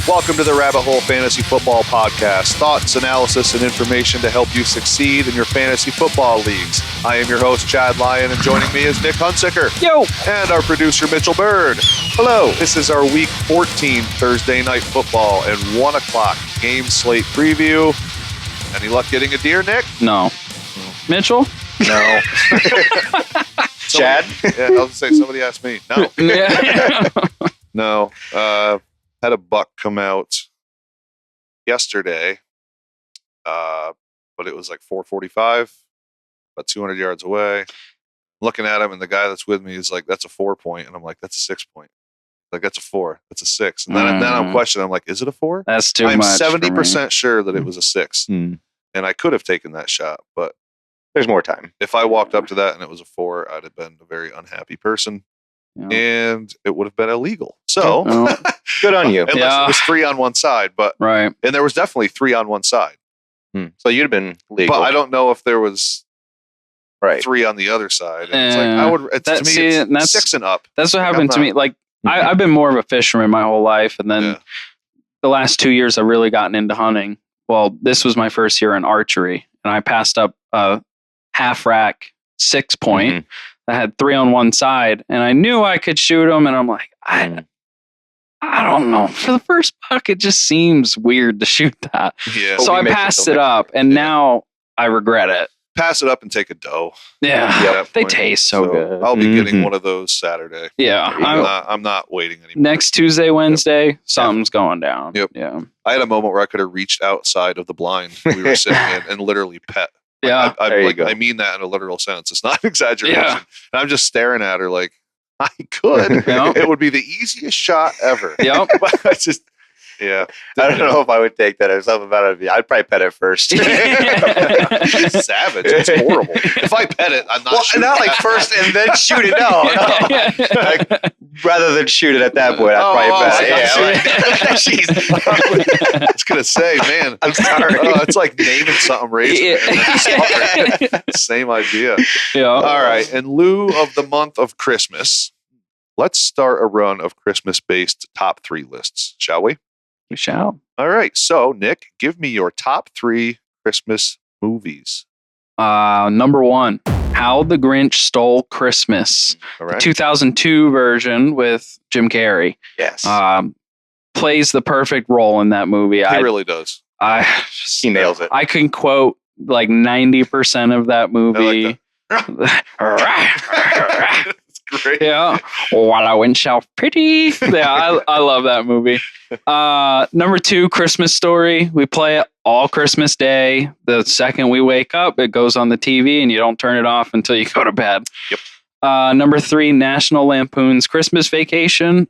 Welcome to the Rabbit Hole Fantasy Football Podcast. Thoughts, analysis, and information to help you succeed in your fantasy football leagues. I am your host, Chad Lyon, and joining me is Nick Hunsicker. Yo! And our producer, Mitchell Bird. Hello. This is our Week 14 Thursday Night Football and 1 o'clock game slate preview. Any luck getting a deer, Nick? No. Mitchell? No. Chad? Yeah, I was going to say, somebody asked me. No. Yeah. No. Had a buck come out yesterday, but it was like 4:45, about 200 yards away. Looking at him, and the guy that's with me is like, "That's a 4 point," and I'm like, "That's a 6 point." Like, that's a 4. That's a 6. And then I'm questioning. I'm like, "Is it a 4?" That's too much. I'm 70% sure that it was a 6, Hmm. and I could have taken that shot, but There's more time. if I walked up to that and it was a 4, I'd have been a very unhappy person, Yeah. and it would have been illegal. So. Oh, Good on you. Unless Yeah. it was 3 on one side, but right. and there was definitely 3 on one side. So you'd have been legal. But I don't know if there was right. 3 on the other side. And it's like I would. It's, to me, it's 6 and up. That's what Like, happened to me. Like, I've been more of a fisherman my whole life, and then the last 2 years I've really gotten into hunting. Well, this was my first year in archery, and I passed up a half rack 6 point. I had 3 on one side, and I knew I could shoot them, and I'm like, I don't know. For the first buck, it just seems weird to shoot that. Yeah. So I passed it up, and now I regret it. Pass it up and take a doe. Yeah, At that they point. taste so good. I'll be getting one of those Saturday. Yeah, I'm not waiting anymore. next Tuesday, Wednesday, something's going down. Yep. Yeah. I had a moment where I could have reached outside of the blind we were sitting in and literally pet. Yeah. There you go. I mean that in a literal sense. It's not an exaggeration. Yeah. And I'm just staring at her like, I could. Yeah. It would be the easiest shot ever. Yep. But I just, yeah. I don't know if I would take that. There's something about it. I'd probably pet it first. It's savage. It's horrible. If I pet it, I'm not shooting not like at first and then shoot it. No. Like, rather than shoot it at that point, I'd probably pet it. Jeez. I was gonna say, man, I'm sorry. It's like naming something raisin. And then just same idea. Yeah. All right. In lieu of the month of Christmas, let's start a run of Christmas-based top 3 lists, shall we? We shall. All right. So, Nick, give me your top 3 Christmas movies. Number 1, How the Grinch Stole Christmas. All right. 2002 version with Jim Carrey. Yes. Plays the perfect role in that movie. He really does. He nails it. I can quote like 90% of that movie. It's great. Yeah. While I went so pretty. Yeah, I love that movie. Number 2, Christmas Story. We play it all Christmas Day. The second we wake up, it goes on the TV and you don't turn it off until you go to bed. Yep. Number 3, National Lampoon's Christmas Vacation.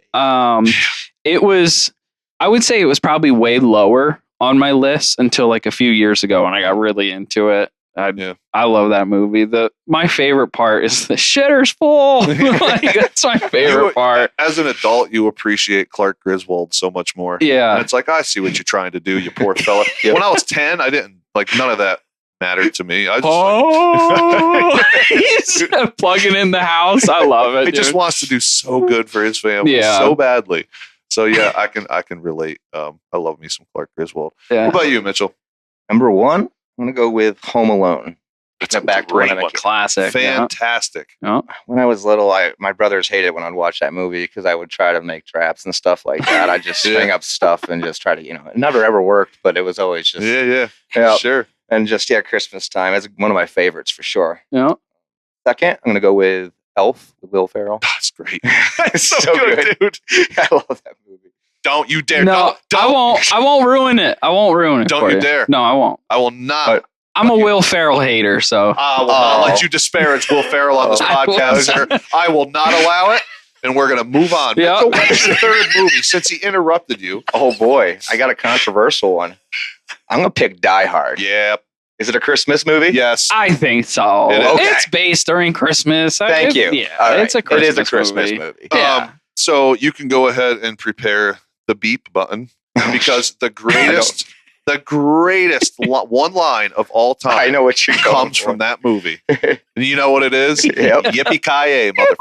It was, I would say it was probably way lower on my list until like a few years ago when I got really into it. I love that movie. My favorite part is the shitter's full. Like, that's my favorite part. As an adult, you appreciate Clark Griswold so much more. Yeah. And it's like, I see what you're trying to do, you poor fella. When I was 10, I didn't, like, none of that mattered to me. I just He's plugging in the house. I love it. he just wants to do so good for his family so badly. So yeah, I can relate. I love me some Clark Griswold. Yeah. What about you, Mitchell? Number 1, I'm going to go with Home Alone. It's a great one. Classic. Fantastic. Yeah. When I was little, my brothers hated when I'd watch that movie because I would try to make traps and stuff like that. I'd just string up stuff and just try to, it never ever worked, but it was always just. Yeah. Sure. And just, Christmas time. It's one of my favorites for sure. Yeah. Second, I'm going to go with Elf with Will Ferrell. That's great. It's so good, dude. I love that movie. Don't you dare. No, Don't. I won't ruin it. I won't ruin it. Don't for you dare. No, I won't. I will not. But- I'm a Will Ferrell hater, so. I will not let you disparage Will Ferrell on this podcast, sir. I will not allow it, and we're going to move on. Yeah. So what's your third movie since he interrupted you? Oh, boy. I got a controversial one. I'm going to pick Die Hard. Yeah. Is it a Christmas movie? Yes. I think so. Okay. It's based during Christmas. Thank you. Yeah, All right. it's a Christmas It is a Christmas movie. Yeah. So you can go ahead and prepare the beep button because the greatest one line of all time I know what you're comes from that movie. And you know what it is? Yep. Yippee-ki-yay, motherfucker.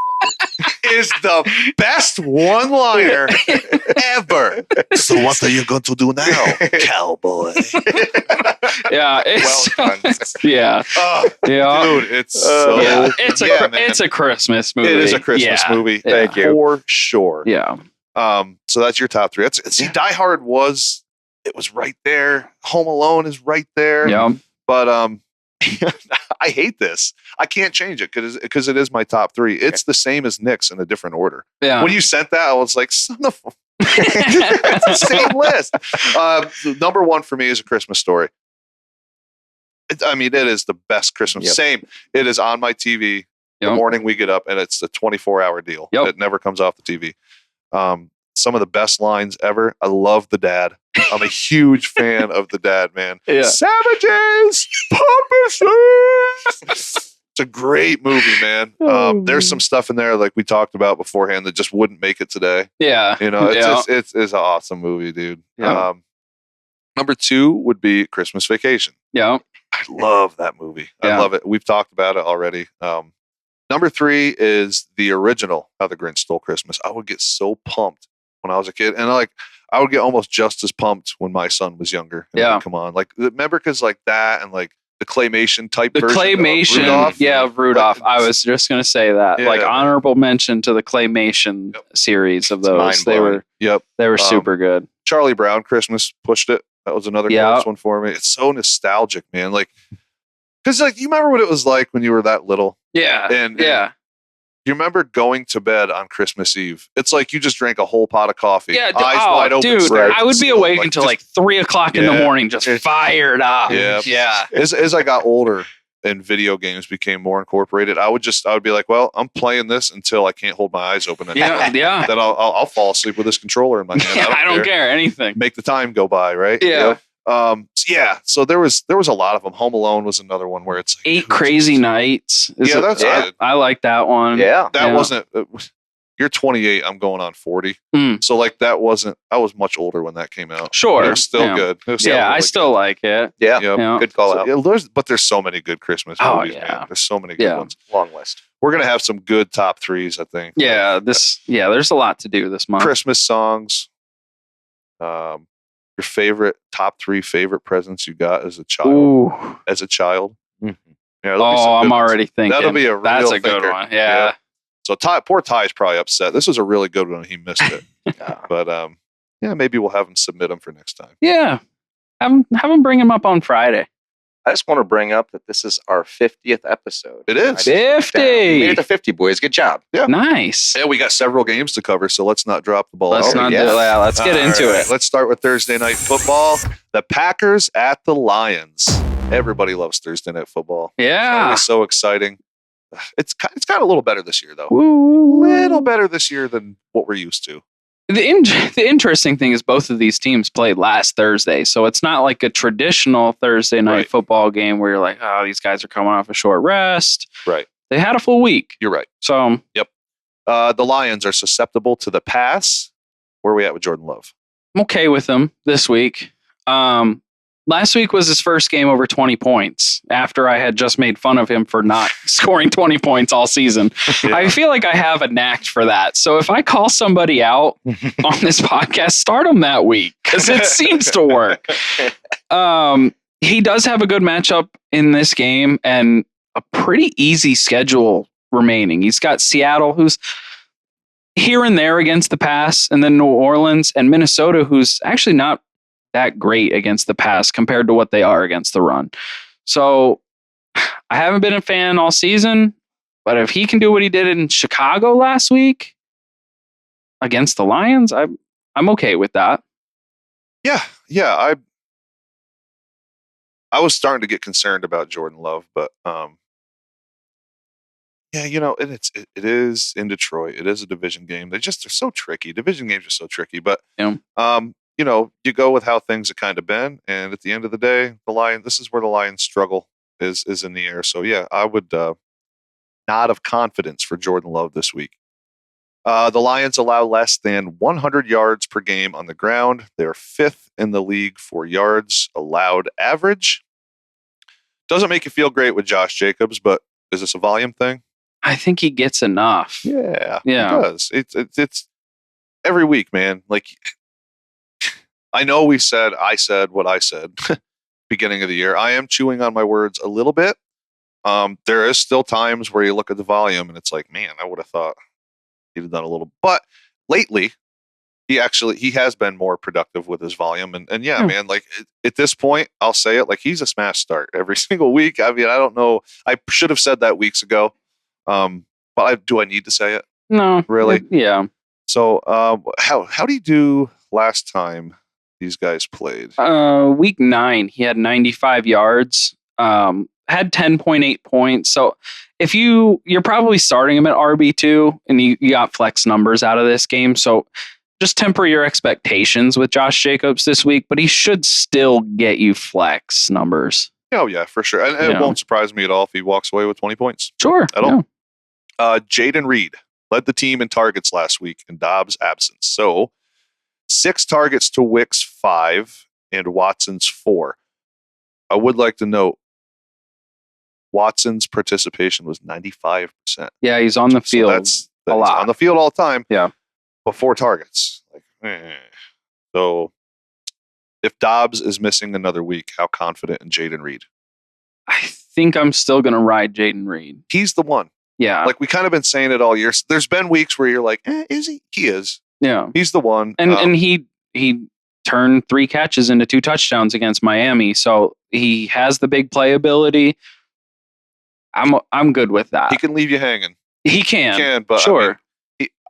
is the best one-liner ever. So what are you going to do now, cowboy? Yeah, it's Well done. yeah, yeah, Dude, it's so it's a Christmas movie. It is a Christmas movie. Thank you. For sure. Yeah. So that's your top three. Die Hard was right there. Home Alone is right there. Yeah. But I hate this. I can't change it because it is my top three. It's the same as Nick's in a different order. Yeah. When you sent that, I was like, son of a it's the same list. Number one for me is A Christmas Story. It is the best Christmas. Yep. Same. It is on my TV the morning we get up, and it's a 24-hour deal. Yep. It never comes off the TV. Some of the best lines ever. I love the dad. I'm a huge fan of the dad, man. Yeah. Savages, purposes. It's a great movie, man. There's some stuff in there like we talked about beforehand that just wouldn't make it today. Yeah. It's an awesome movie, dude. Yeah. Number two would be Christmas Vacation. Yeah. I love that movie. Yeah. I love it. We've talked about it already. Number three is the original How the Grinch Stole Christmas. I would get so pumped when I was a kid, and I would get almost just as pumped when my son was younger. Come on, remember because that and the claymation type. The version claymation, of Rudolph. I was just gonna say that. Honorable mention to the claymation series of those. They were super good. Charlie Brown Christmas pushed it. That was another close one for me. It's so nostalgic, man. Because you remember what it was like when you were that little. Yeah. And you remember going to bed on Christmas Eve. It's like you just drank a whole pot of coffee. Yeah, eyes wide open. Dude, I would be awake until 3 o'clock in the morning, just fired up. Yeah. Yeah. As I got older and video games became more incorporated, I would be like, well, I'm playing this until I can't hold my eyes open anymore. Yeah. Then I'll fall asleep with this controller in my hand. I don't care anything. Make the time go by, right? Yeah. So there was a lot of them. Home Alone was another one where it's 8 Crazy Nights. That's good. I like that one. Yeah. That wasn't. You're 28. I'm going on 40. So that wasn't. I was much older when that came out. Sure. They're still good. I still like it. Yeah. Good call out. But there's so many good Christmas movies, man. There's so many good ones. Long list. We're gonna have some good top threes, I think. Yeah. There's a lot to do this month. Christmas songs. Your favorite top 3 favorite presents you got as a child. Ooh. As a child. Mm-hmm. Yeah, I'm already thinking. That'll be a real That's a thinker. good one. Yeah. So poor Ty's probably upset. This was a really good one. He missed it. But maybe we'll have him submit them for next time. Yeah. Have him bring him up on Friday. I just want to bring up that this is our 50th episode. It is. 50. We made it to 50, boys. Good job. Yeah. Nice. Yeah, we got several games to cover, so let's not drop the ball. Let's get into it. Let's start with Thursday Night Football. The Packers at the Lions. Everybody loves Thursday Night Football. Yeah. It's so exciting. It's got a little better this year, though. Woo. Little better this year than what we're used to. The interesting thing is both of these teams played last Thursday, so it's not like a traditional Thursday night football game where you're like, oh, these guys are coming off a short rest. Right. They had a full week. You're right. So, yep. The Lions are susceptible to the pass. Where are we at with Jordan Love? I'm okay with him this week. Last week was his first game over 20 points after I had just made fun of him for not scoring 20 points all season. Yeah. I feel like I have a knack for that. So if I call somebody out on this podcast, start him that week because it seems to work. He does have a good matchup in this game and a pretty easy schedule remaining. He's got Seattle, who's here and there against the pass, and then New Orleans and Minnesota, who's actually not that great against the pass compared to what they are against the run. So I haven't been a fan all season, but if he can do what he did in Chicago last week against the Lions, I'm okay with that. Yeah. I was starting to get concerned about Jordan Love, but it is in Detroit. It is a division game. They're so tricky. Division games are so tricky, but you go with how things have kind of been, and at the end of the day, this is where the Lions struggle is in the air. So yeah, I would nod of confidence for Jordan Love this week. The Lions allow less than 100 yards per game on the ground. They're 5th in the league for yards allowed average. Doesn't make you feel great with Josh Jacobs, but is this a volume thing? I think he gets enough. Yeah. He does. It's every week, man. Like, I know I said what I said beginning of the year. I am chewing on my words a little bit. There is still times where you look at the volume and it's like, man, I would have thought he'd have done a little. But lately, he has been more productive with his volume. And yeah, man, like at this point, I'll say it, like he's a smash start every single week. I mean, I don't know. I should have said that weeks ago. But do I need to say it? No. Really? Yeah. So how do you do last time these guys played? Week 9, he had 95 yards, had 10.8 points. So if you're probably starting him at RB2 and you got flex numbers out of this game. So just temper your expectations with Josh Jacobs this week, but he should still get you flex numbers. Oh, yeah, for sure. And it won't surprise me at all if he walks away with 20 points. Sure. At all. Jaden Reed led the team in targets last week in Dobbs' absence. So 6 targets to Wick's 5 and Watson's 4. I would like to note Watson's participation was 95%. Yeah, he's on the field a lot. On the field all the time. Yeah. But 4 targets. So if Dobbs is missing another week, how confident in Jaden Reed? I think I'm still going to ride Jaden Reed. He's the one. Yeah. Like we kind of been saying it all year. There's been weeks where you're like, is he? He is. Yeah. He's the one. And he turned 3 catches into 2 touchdowns against Miami. So he has the big playability. I'm good with that. He can leave you hanging. He can. But sure.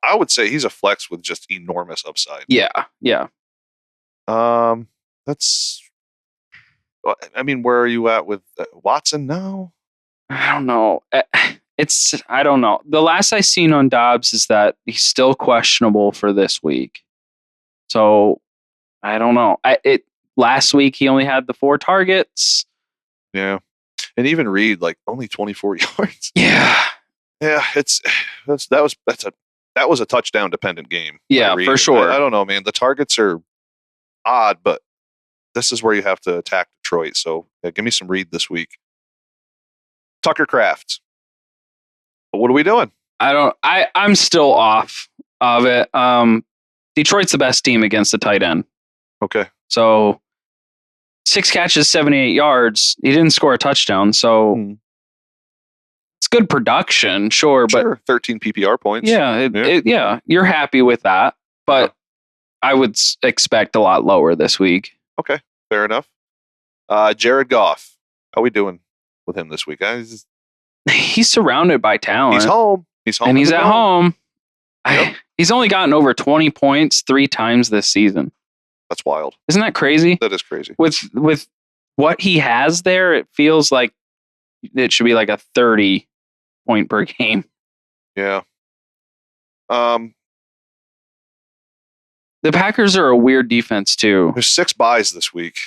I would say he's a flex with just enormous upside. Yeah. That's. I mean, where are you at with Watson now? I don't know. I don't know. The last I seen on Dobbs is that he's still questionable for this week. So I don't know. Last week he only had the 4 targets. Yeah, and even Reed like only 24 yards. Yeah. That was a touchdown dependent game. Yeah, for sure. I don't know, man. The targets are odd, but this is where you have to attack Detroit. So give me some Reed this week. Tucker Kraft. What are we doing? I'm still off of it. Detroit's the best team against the tight end. Okay. So 6 catches, 78 yards. He didn't score a touchdown. So it's good production, sure. But 13 PPR points. Yeah, you're happy with that. But I would expect a lot lower this week. Okay, fair enough. Jared Goff. How are we doing with him this week? He's surrounded by talent. He's home. And he's at home. Yep. He's only gotten over 20 points 3 times this season. That's wild. Isn't that crazy? That is crazy. With what he has there, it feels like it should be like a 30 point per game. Yeah. The Packers are a weird defense too. There's 6 buys this week.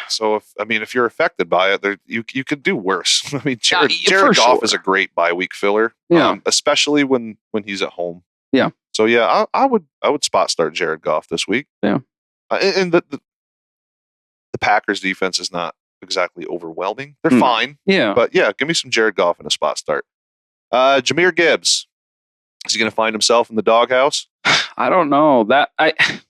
So if you're affected by it, you could do worse. I mean, Jared Goff is a great bye week filler. Yeah. Especially when he's at home. Yeah. So yeah, I would spot start Jared Goff this week. Yeah. And the Packers defense is not exactly overwhelming. They're fine. Yeah. But yeah, give me some Jared Goff in a spot start. Jahmyr Gibbs. Is he going to find himself in the doghouse? I don't know. It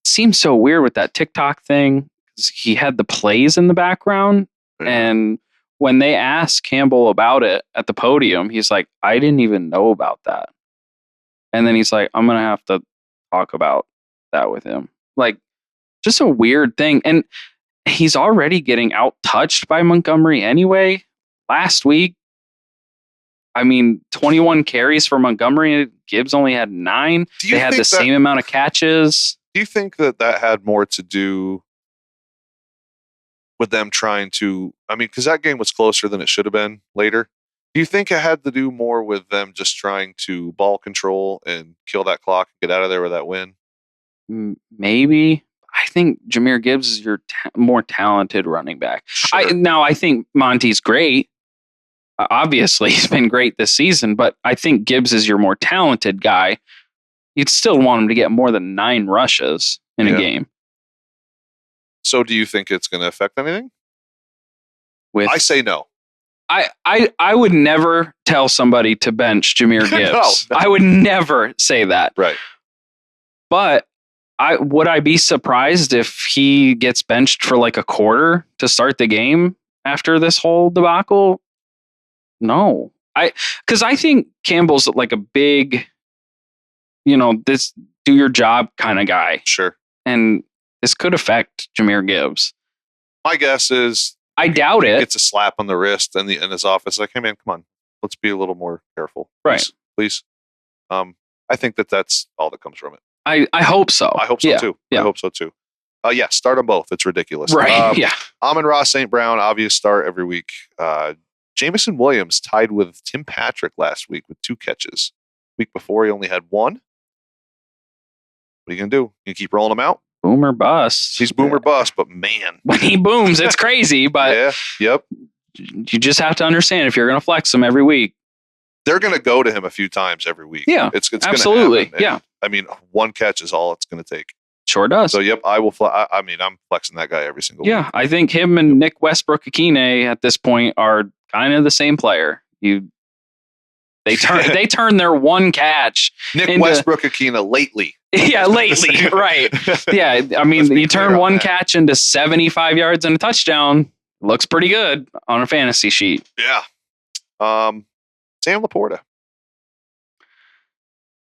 seems so weird with that TikTok thing. He had the plays in the background, and when they asked Campbell about it at the podium, he's like, I didn't even know about that. And then he's like, I'm going to have to talk about that with him. Like, just a weird thing. And he's already getting out-touched by Montgomery anyway. Last week, 21 carries for Montgomery. Gibbs only had 9. They had the same amount of catches. Do you think that had more to do with them trying to, because that game was closer than it should have been later. Do you think it had to do more with them just trying to ball control and kill that clock and get out of there with that win? Maybe. I think Jahmyr Gibbs is your more talented running back. Sure. I think Monty's great. Obviously, he's been great this season, but I think Gibbs is your more talented guy. You'd still want him to get more than 9 rushes in a game. So do you think it's going to affect anything? I say no. I would never tell somebody to bench Jahmyr Gibbs. No. I would never say that. Right. But would I be surprised if he gets benched for like a quarter to start the game after this whole debacle? No. Because I think Campbell's like a big, this do your job kind of guy. Sure. And this could affect Jahmyr Gibbs. My guess is I doubt it. It's a slap on the wrist in his office. Like, hey man, come on, let's be a little more careful, please. I think that's all that comes from it. I hope so. I hope so too. Yeah. I hope so too. Yeah, start them both. It's ridiculous. Right. Yeah. Amon-Ra St. Brown, obvious start every week. Jameson Williams tied with Tim Patrick last week with 2 catches. Week before he only had 1. What are you gonna do? You keep rolling him out? Boom or bust. He's boom or bust, but man, when he booms, it's crazy. But yeah, yep. You just have to understand if you're going to flex him every week, they're going to go to him a few times every week. Yeah, it's absolutely. Yeah, I mean, 1 catch is all it's going to take. Sure does. So yep, I will. I'm flexing that guy every single week. Yeah, I think him and Nick Westbrook-Akine at this point are kind of the same player. They turn their 1 catch. Nick Westbrook-Akine lately. Yeah, lately, right. Yeah, I mean, you turn 1 catch into 75 yards and a touchdown. Looks pretty good on a fantasy sheet. Yeah. Sam Laporta.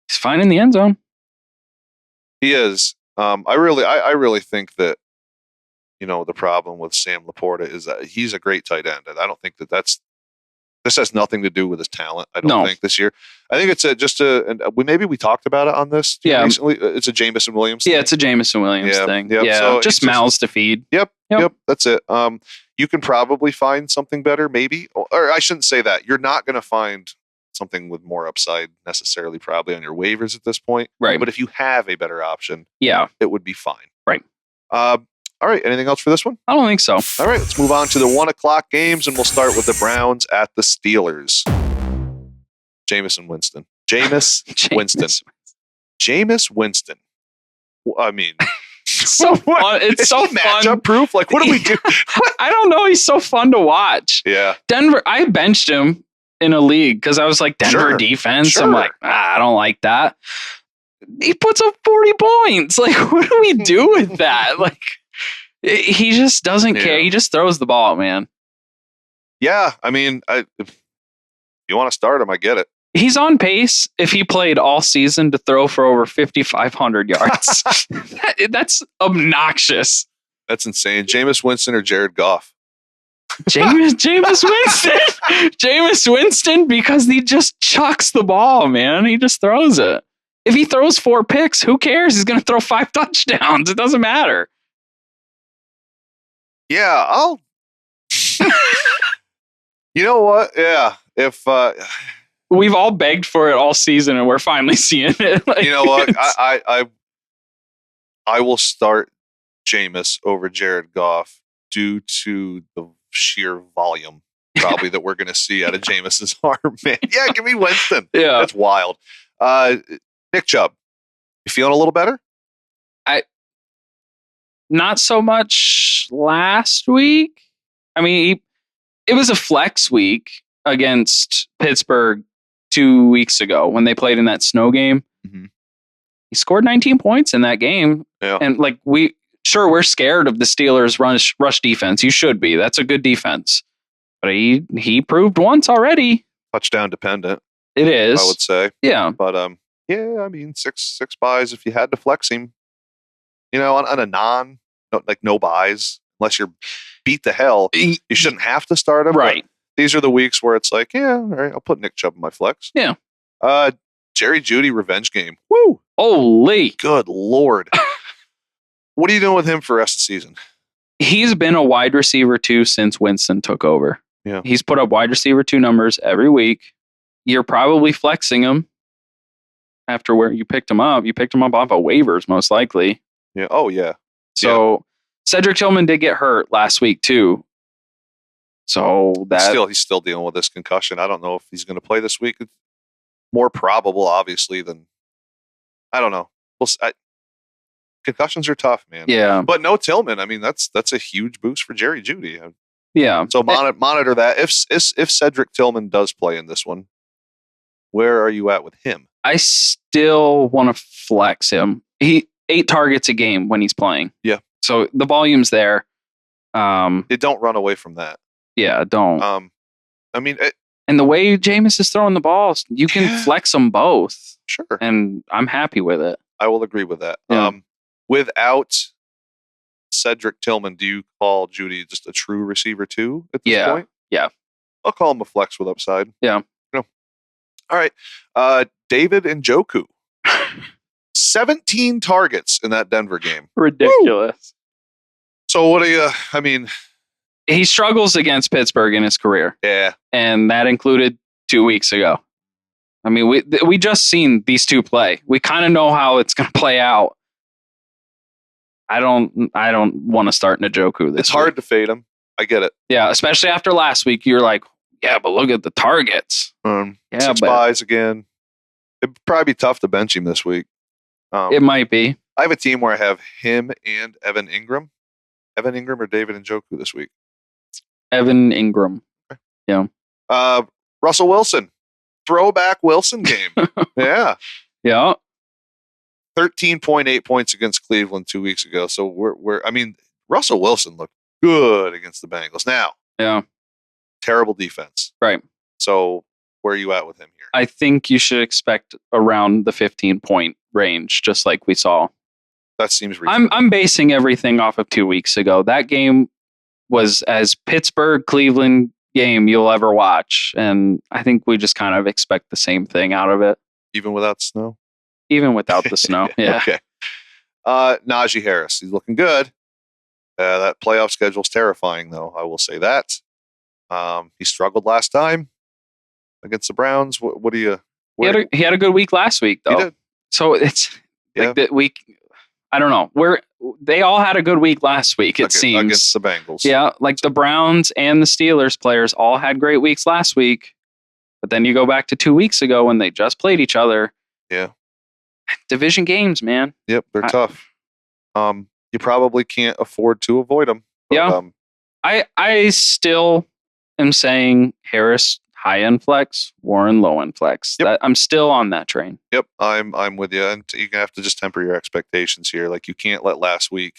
He's fine in the end zone. He is. I really think that, the problem with Sam Laporta is that he's a great tight end. And I don't think this has nothing to do with his talent. I don't think this year. I think it's maybe we talked about it on this recently. It's a Jameson Williams thing. It's a Jameson Williams thing. Yep. Yeah, So just mouths to feed. Yep. That's it. You can probably find something better, maybe. Or I shouldn't say that. You're not going to find something with more upside necessarily probably on your waivers at this point. Right. But if you have a better option, it would be fine. Right. All right. Anything else for this one? I don't think so. All right. Let's move on to the 1:00 games, and we'll start with the Browns at the Steelers. Jameis Winston. I mean, so fun. It's so fun. Matchup proof. Like, what do we do? I don't know. He's so fun to watch. Yeah. Denver. I benched him in a league because I was like, Denver defense. Sure. I'm like, I don't like that. He puts up 40 points. Like, what do we do with that? Like, he just doesn't care. He just throws the ball, man. Yeah. I mean, if you want to start him, I get it. He's on pace, if he played all season, to throw for over 5,500 yards. That's obnoxious. That's insane. Jameis Winston or Jared Goff? Jameis Winston. Jameis Winston, because he just chucks the ball, man. He just throws it. If he throws 4 picks, who cares? He's going to throw 5 touchdowns. It doesn't matter. Yeah, I'll... You know what? Yeah. If... We've all begged for it all season, and we're finally seeing it. Like, you know what? I will start Jameis over Jared Goff due to the sheer volume probably that we're going to see out of Jameis's arm, man. Yeah, give me Winston. Yeah. That's wild. Nick Chubb, you feeling a little better? Not so much last week. I mean, it was a flex week against Pittsburgh 2 weeks ago when they played in that snow game. Mm-hmm. He scored 19 points in that game. Yeah. And like we're scared of the Steelers rush defense. You should be. That's a good defense. But he proved once already. Touchdown dependent. It is. I would say. Yeah. But yeah, I mean six buys if you had to flex him. On a no buys, unless you're beat the hell, you shouldn't have to start him. Right. These are the weeks where it's like, yeah, all right, I'll put Nick Chubb in my flex. Yeah. Jerry Jeudy revenge game. Woo! Holy. Good Lord. What are you doing with him for the rest of the season? He's been a wide receiver 2 since Winston took over. Yeah. He's put up wide receiver 2 numbers every week. You're probably flexing him after where you picked him up. You picked him up off of waivers, most likely. Yeah. Oh, yeah. So Cedric Tillman did get hurt last week, too. So he's still dealing with this concussion. I don't know if he's going to play this week. It's more probable, obviously, than I don't know. Concussions are tough, man. Yeah, but no Tillman. I mean, that's a huge boost for Jerry Jeudy. Yeah. So monitor that. If Cedric Tillman does play in this one, where are you at with him? I still want to flex him. He 8 targets a game when he's playing. Yeah. So the volume's there. Don't run away from that. Yeah, don't. I mean, and the way Jameis is throwing the balls, you can flex them both. Sure. And I'm happy with it. I will agree with that. Yeah. Without Cedric Tillman, do you call Judy just a true receiver too at this point? Yeah. I'll call him a flex with upside. Yeah. All right. David Njoku. 17 targets in that Denver game. Ridiculous. Woo! So what do you, he struggles against Pittsburgh in his career. Yeah. And that included 2 weeks ago. I mean, we just seen these two play. We kind of know how it's going to play out. I don't want to start Njoku this It's hard week. to fade him. I get it. Yeah, especially after last week, you're like, yeah, but look at the targets. 6 buys again. It'd probably be tough to bench him this week. It might be. I have a team where I have him and Evan Ingram. Evan Ingram or David Njoku this week? Evan Ingram. Okay. Yeah. Russell Wilson. Throwback Wilson game. Yeah. Yeah. 13.8 points against Cleveland 2 weeks ago. So Russell Wilson looked good against the Bengals. Now, yeah, terrible defense. Right. So where are you at with him here? I think you should expect around the 15-point range, just like we saw. That seems reasonable. I'm basing everything off of 2 weeks ago. That game was as Pittsburgh-Cleveland game you'll ever watch. And I think we just kind of expect the same thing out of it. Even without snow? Even without the snow, yeah. Okay. Najee Harris, he's looking good. That playoff schedule's terrifying, though. I will say that. He struggled last time against the Browns. What do you? He had a good week last week, though. He did. So it's like that week. I don't know. They all had a good week last week. It seems against the Bengals. Yeah, like the Browns and the Steelers players all had great weeks last week. But then you go back to 2 weeks ago when they just played each other. Yeah. Division games, man. Yep, they're tough. You probably can't afford to avoid them. But, yeah. I still am saying Harris high end flex, Warren low end flex. Yep. I'm still on that train. Yep, I'm with you, and you have to just temper your expectations here. Like, you can't let last week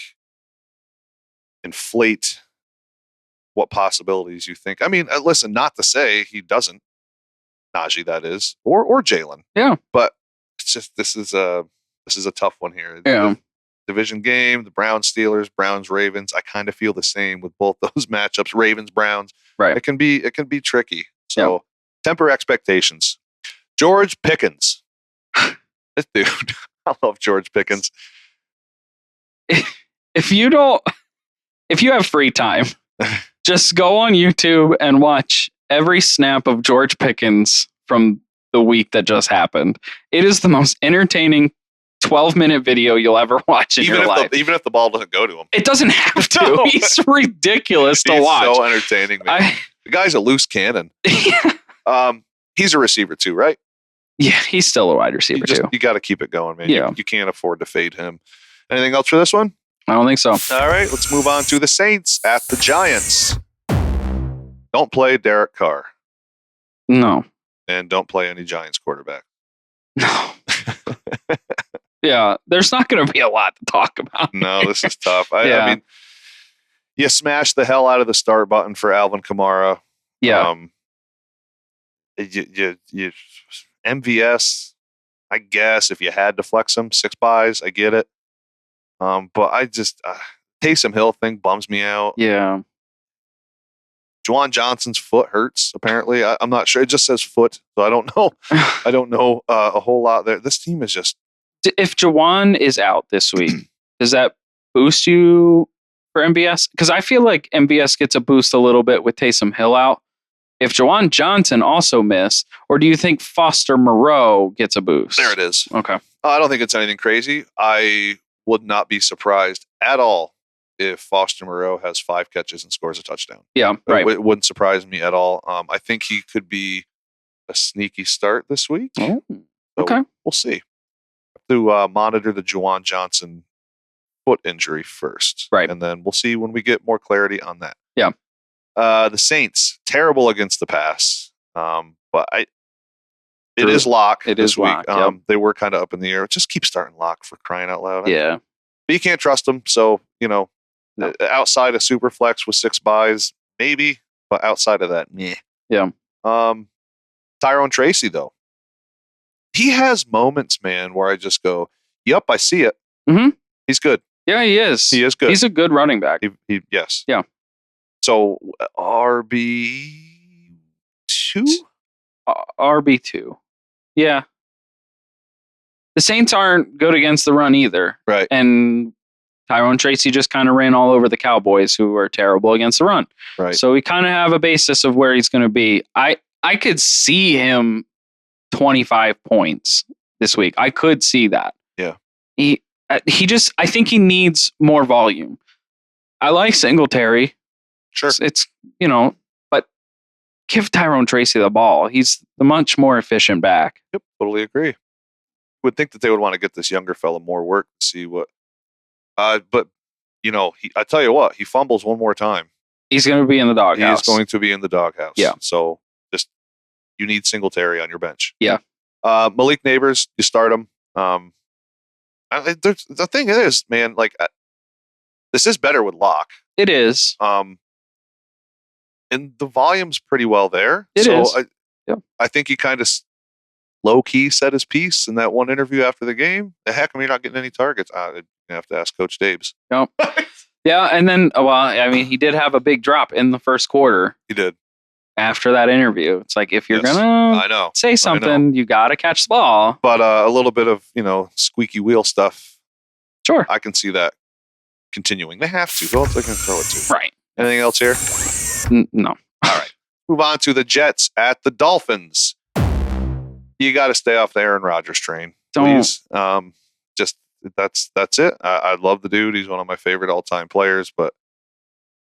inflate what possibilities you think. I mean, listen, not to say he doesn't, Najee, that is, or Jalen. Yeah, but it's just this is a tough one here. Yeah. Division game, the Browns, Steelers, Browns, Ravens. I kind of feel the same with both those matchups. Ravens, Browns. Right. It can be tricky. So temper expectations. George Pickens. This dude. I love George Pickens. If you have free time, just go on YouTube and watch every snap of George Pickens from the week that just happened. It is the most entertaining 12-minute video you'll ever watch in your life. Even if the ball doesn't go to him. It doesn't have to. No. He's ridiculous to watch. He's so entertaining, man. The guy's a loose cannon. He's a receiver too, right? Yeah, he's still a wide receiver too. You got to keep it going, man. Yeah. You can't afford to fade him. Anything else for this one? I don't think so. All right, let's move on to the Saints at the Giants. Don't play Derek Carr. No. And don't play any Giants quarterback. No. Yeah, there's not going to be a lot to talk about. No, this is tough. I mean, you smashed the hell out of the start button for Alvin Kamara. Yeah. You MVS, I guess, if you had to flex him, 6 buys, I get it. But I just Taysom Hill thing bums me out. Yeah. Juwan Johnson's foot hurts. Apparently, I'm not sure. It just says foot, so I don't know. I don't know a whole lot there. This team is just. If Juwan is out this week, does that boost you for MVS? Because I feel like MVS gets a boost a little bit with Taysom Hill out. If Juwan Johnson also missed, or do you think Foster Moreau gets a boost? There it is. Okay. I don't think it's anything crazy. I would not be surprised at all if Foster Moreau has 5 catches and scores a touchdown. Yeah, right. It wouldn't surprise me at all. I think he could be a sneaky start this week. Oh, okay. We'll see. Have to monitor the Juwan Johnson foot injury first. Right. And then we'll see when we get more clarity on that. Yeah. The Saints, terrible against the pass. But it is Lock this week. Yep. They were kind of up in the air. Just keep starting Lock for crying out loud. Yeah. But you can't trust them. So, outside of Superflex with 6 buys, maybe. But outside of that, meh. Yeah. Tyrone Tracy, though. He has moments, man, where I just go, yep, I see it. Mm-hmm. He's good. Yeah, he is. He is good. He's a good running back. Yes. Yeah. So, RB2? RB2. Yeah. The Saints aren't good against the run either. Right. And Tyrone Tracy just kind of ran all over the Cowboys, who are terrible against the run. Right. So we kind of have a basis of where he's going to be. I could see him 25 points this week. I could see that. Yeah. I think he needs more volume. I like Singletary. Sure. It's but give Tyrone Tracy the ball. He's the much more efficient back. Yep, totally agree. Would think that they would want to get this younger fella more work to see what. But I tell you what, he fumbles one more time. He's going to be in the doghouse. He's going to be in the doghouse. Yeah. So you need Singletary on your bench. Yeah. Malik Neighbors, you start him. The thing is, man, this is better with Lock. It is. And the volume's pretty well there. It is. I think he kind of low key said his piece in that one interview after the game. The heck, you're not getting any targets. I have to ask Coach Dabes. No. Yeah, and then he did have a big drop in the first quarter. He did. After that interview, it's like if you're gonna say something, you gotta catch the ball. But a little bit of squeaky wheel stuff. Sure, I can see that continuing. They have to. Who else they can throw it to? Right. Anything else here? No. All right. Move on to the Jets at the Dolphins. You got to stay off the Aaron Rodgers train, please. Just that's it. I love the dude. He's one of my favorite all-time players, but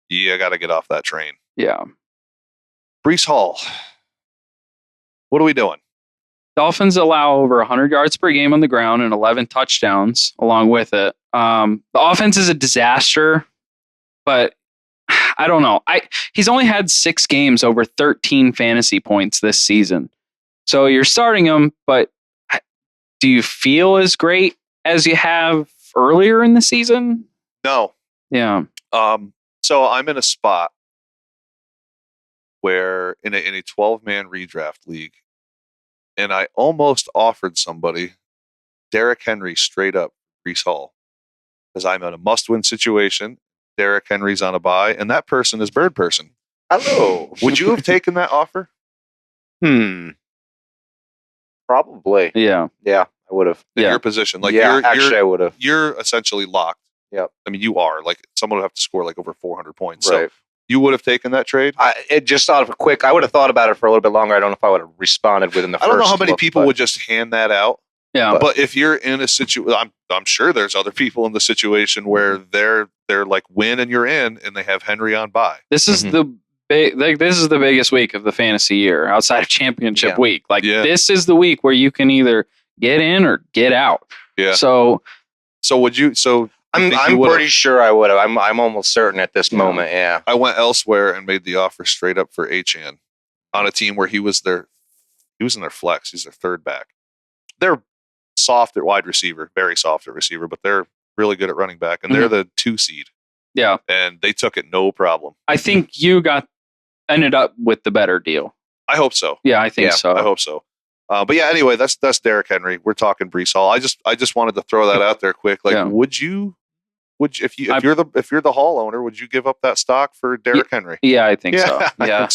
you got to get off that train. Yeah. Breece Hall. What are we doing? Dolphins allow over 100 yards per game on the ground and 11 touchdowns along with it. The offense is a disaster, but I don't know. He's only had 6 games over 13 fantasy points this season. So you're starting him, but do you feel as great as you have earlier in the season? No. Yeah. So I'm in a spot where in a 12-man redraft league, and I almost offered somebody Derrick Henry straight up Breece Hall because I'm in a must-win situation. Derrick Henry's on a bye, and that person is Bird Person. Hello. Would you have taken that offer? Probably. Yeah. Yeah, I would have. In your position. I would have. You're essentially locked. Yep. I mean, you are. Someone would have to score over 400 points. Right. So you would have taken that trade? It just thought of a quick. I would have thought about it for a little bit longer. I don't know if I would have responded within the first. I don't know how many people would just hand that out. Yeah. But if you're in a situation, I'm sure there's other people in the situation where they're win and you're in, and they have Henry on bye. This is this is the biggest week of the fantasy year outside of championship week. This is the week where you can either get in or get out. Yeah. So would you? So I'm pretty sure I would have. I'm almost certain at this moment. Yeah. I went elsewhere and made the offer straight up for Achane on a team where he was in their flex. He's their third back. They're soft at wide receiver, very soft at receiver, but they're really good at running back, and they're the 2 seed. Yeah. And they took it no problem. I think you ended up with the better deal. I hope so. Yeah, I think so. I hope so. But yeah, anyway, that's Derrick Henry. We're talking Breece Hall. I just wanted to throw that out there quick. Would you if you're the Hall owner, would you give up that stock for Derrick Henry? Yeah, I think so. Yeah.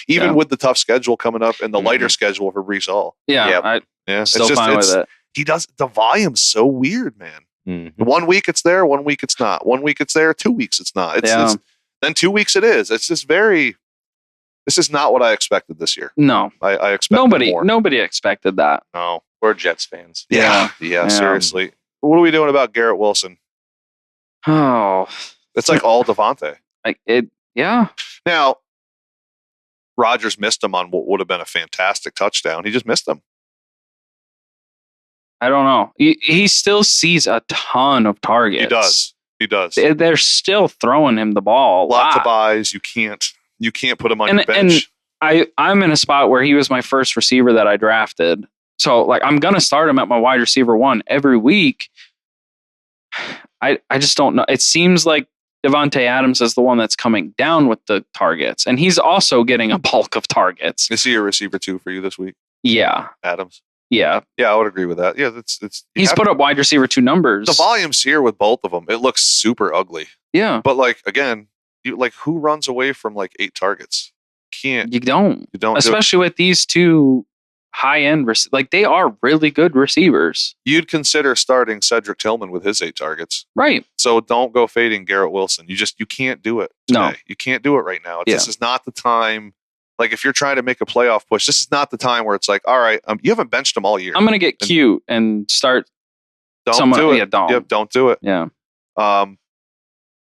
Even with the tough schedule coming up and the lighter schedule for Breece Hall. Yeah. Still fine with it. The volume's so weird, man. 1 week it's there, 1 week it's not. 1 week it's there, 2 weeks it's not. It's then 2 weeks it is. It's just this is not what I expected this year. No. I expected more. Nobody expected that. No. We're Jets fans. Yeah, seriously. What are we doing about Garrett Wilson? Oh. It's all Devontae. Yeah. Now, Rodgers missed him on what would have been a fantastic touchdown. He just missed him. I don't know. He still sees a ton of targets. He does. They're still throwing him the ball. Lots of buys. You can't. You can't put him on your bench. And I'm in a spot where he was my first receiver that I drafted. So, like, I'm going to start him at my wide receiver 1 every week. I just don't know. It seems like Devontae Adams is the one that's coming down with the targets, and he's also getting a bulk of targets. Is he a receiver 2 for you this week? Yeah. Adams? Yeah. Yeah, I would agree with that. Yeah, he's put up wide receiver 2 numbers. The volume's here with both of them. It looks super ugly. Yeah. But, like, again, who runs away from, like, 8 targets? You don't. Especially with these two high-end, like, they are really good receivers. You'd consider starting Cedric Tillman with his 8 targets. Right. So don't go fading Garrett Wilson. You can't do it today. No. You can't do it right now. This is not the time. Like, if you're trying to make a playoff push, this is not the time where it's like, all right, you haven't benched him all year. I'm going to get cute and start. Don't do it. Yeah, don't. Yep, don't do it. Yeah.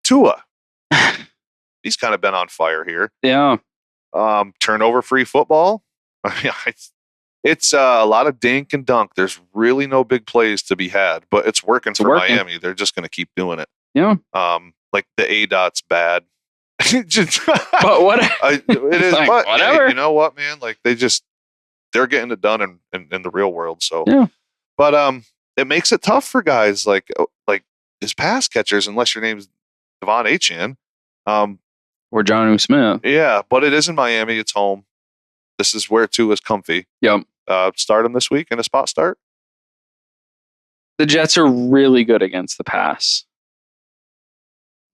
Tua. He's kind of been on fire here. Yeah. Turnover-free football. It's a lot of dink and dunk. There's really no big plays to be had, but it's working for Miami. They're just going to keep doing it. Yeah. Like the ADOT's bad. But what? It is. Like, but whatever. Hey, you know what, man? Like they're getting it done in the real world. So yeah. But it makes it tough for guys like his pass catchers, unless your name's Devon Achane. Or Jonnu Smith. Yeah, but it is in Miami. It's home. This is where Tua is comfy. Yep. Start him this week in a spot start. The Jets are really good against the pass.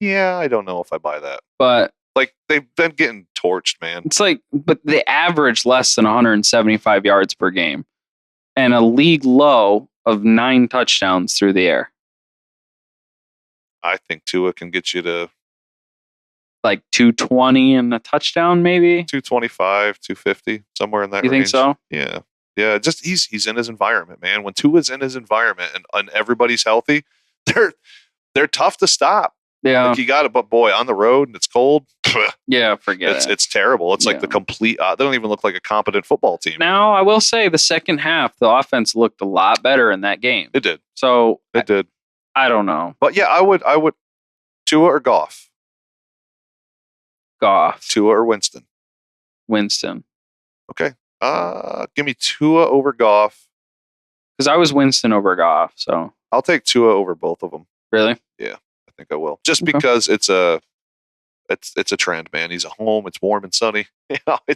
Yeah, I don't know if I buy that. But like, they've been getting torched, man. It's like, but they average less than 175 yards per game and a league low of 9 touchdowns through the air. I think Tua can get you to like 220 and a touchdown, maybe 225, 250, somewhere in that range. You think so? Yeah. Yeah. Just he's in his environment, man. When Tua's in his environment and everybody's healthy, they're tough to stop. Yeah. Like, you got it, but boy, on the road and it's cold. Yeah, forget it. It's terrible. It's like the complete. They don't even look like a competent football team. Now, I will say the second half, the offense looked a lot better in that game. It did. So it did. I don't know, but yeah, I would Tua or Goff. Tua or Winston. Okay. Give me Tua over Goff. Because I was Winston over Goff, so I'll take Tua over both of them. Really? Yeah, I think I will. Just because it's a trend, man. He's at home. It's warm and sunny.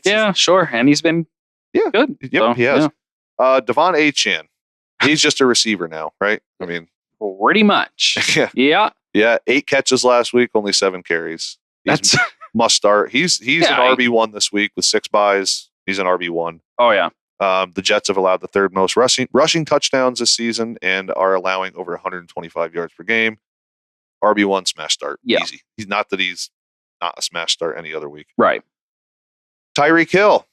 Yeah, sure. And he's been good. Yep, so, he has. Yeah. Devon Achane. He's just a receiver now, right? I mean, pretty much. Yeah. 8 catches last week, only 7 carries. That's must start. He's an RB1 this week with 6 buys. He's an RB1. Oh yeah. The Jets have allowed the 3rd most rushing touchdowns this season and are allowing over 125 yards per game. RB1 smash start. Yeah. Easy. He's not a smash start any other week. Right. Tyreek Hill.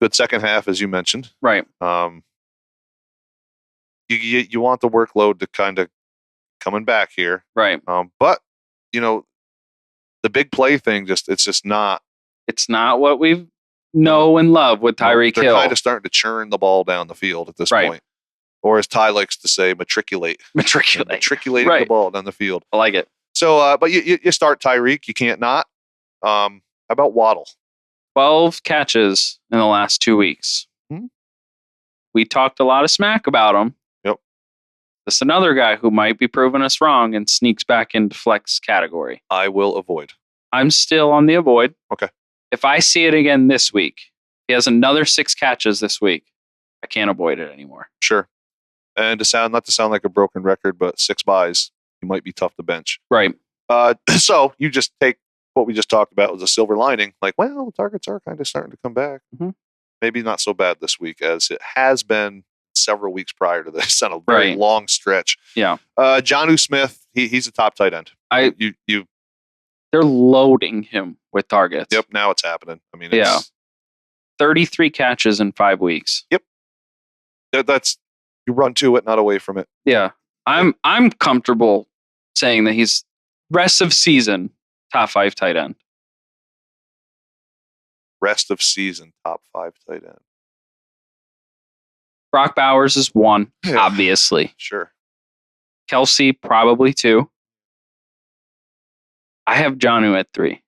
Good second half, as you mentioned. Right. You want the workload to kind of coming back here. Right. But the big play thing it's just not. It's not what we know and love with Tyreek Hill. They're kind of starting to churn the ball down the field at this point. Or as Ty likes to say, matriculate. Matriculating the ball down the field. I like it. So, but you start Tyreek. You can't not. How about Waddle? 12 catches in the last 2 weeks. Mm-hmm. We talked a lot of smack about him. Yep. This is another guy who might be proving us wrong and sneaks back into flex category. I will avoid. I'm still on the avoid. Okay. If I see it again this week, he has another 6 catches this week, I can't avoid it anymore. Sure. And not to sound like a broken record, but 6 buys, he might be tough to bench. Right. So you just take what we just talked about as a silver lining. Like, well, the targets are kind of starting to come back. Mm-hmm. Maybe not so bad this week as it has been several weeks prior to this on a very long stretch. Yeah. Jonnu Smith, he's a top tight end. They're loading him with targets. Yep. Now it's happening. I mean, 33 catches in 5 weeks. Yep. That's you run to it, not away from it. Yeah. I'm comfortable saying that he's rest of season top 5 tight end. Rest of season top 5 tight end. Brock Bowers is 1, obviously. Sure. Kelsey probably 2. I have Jonnu at 3.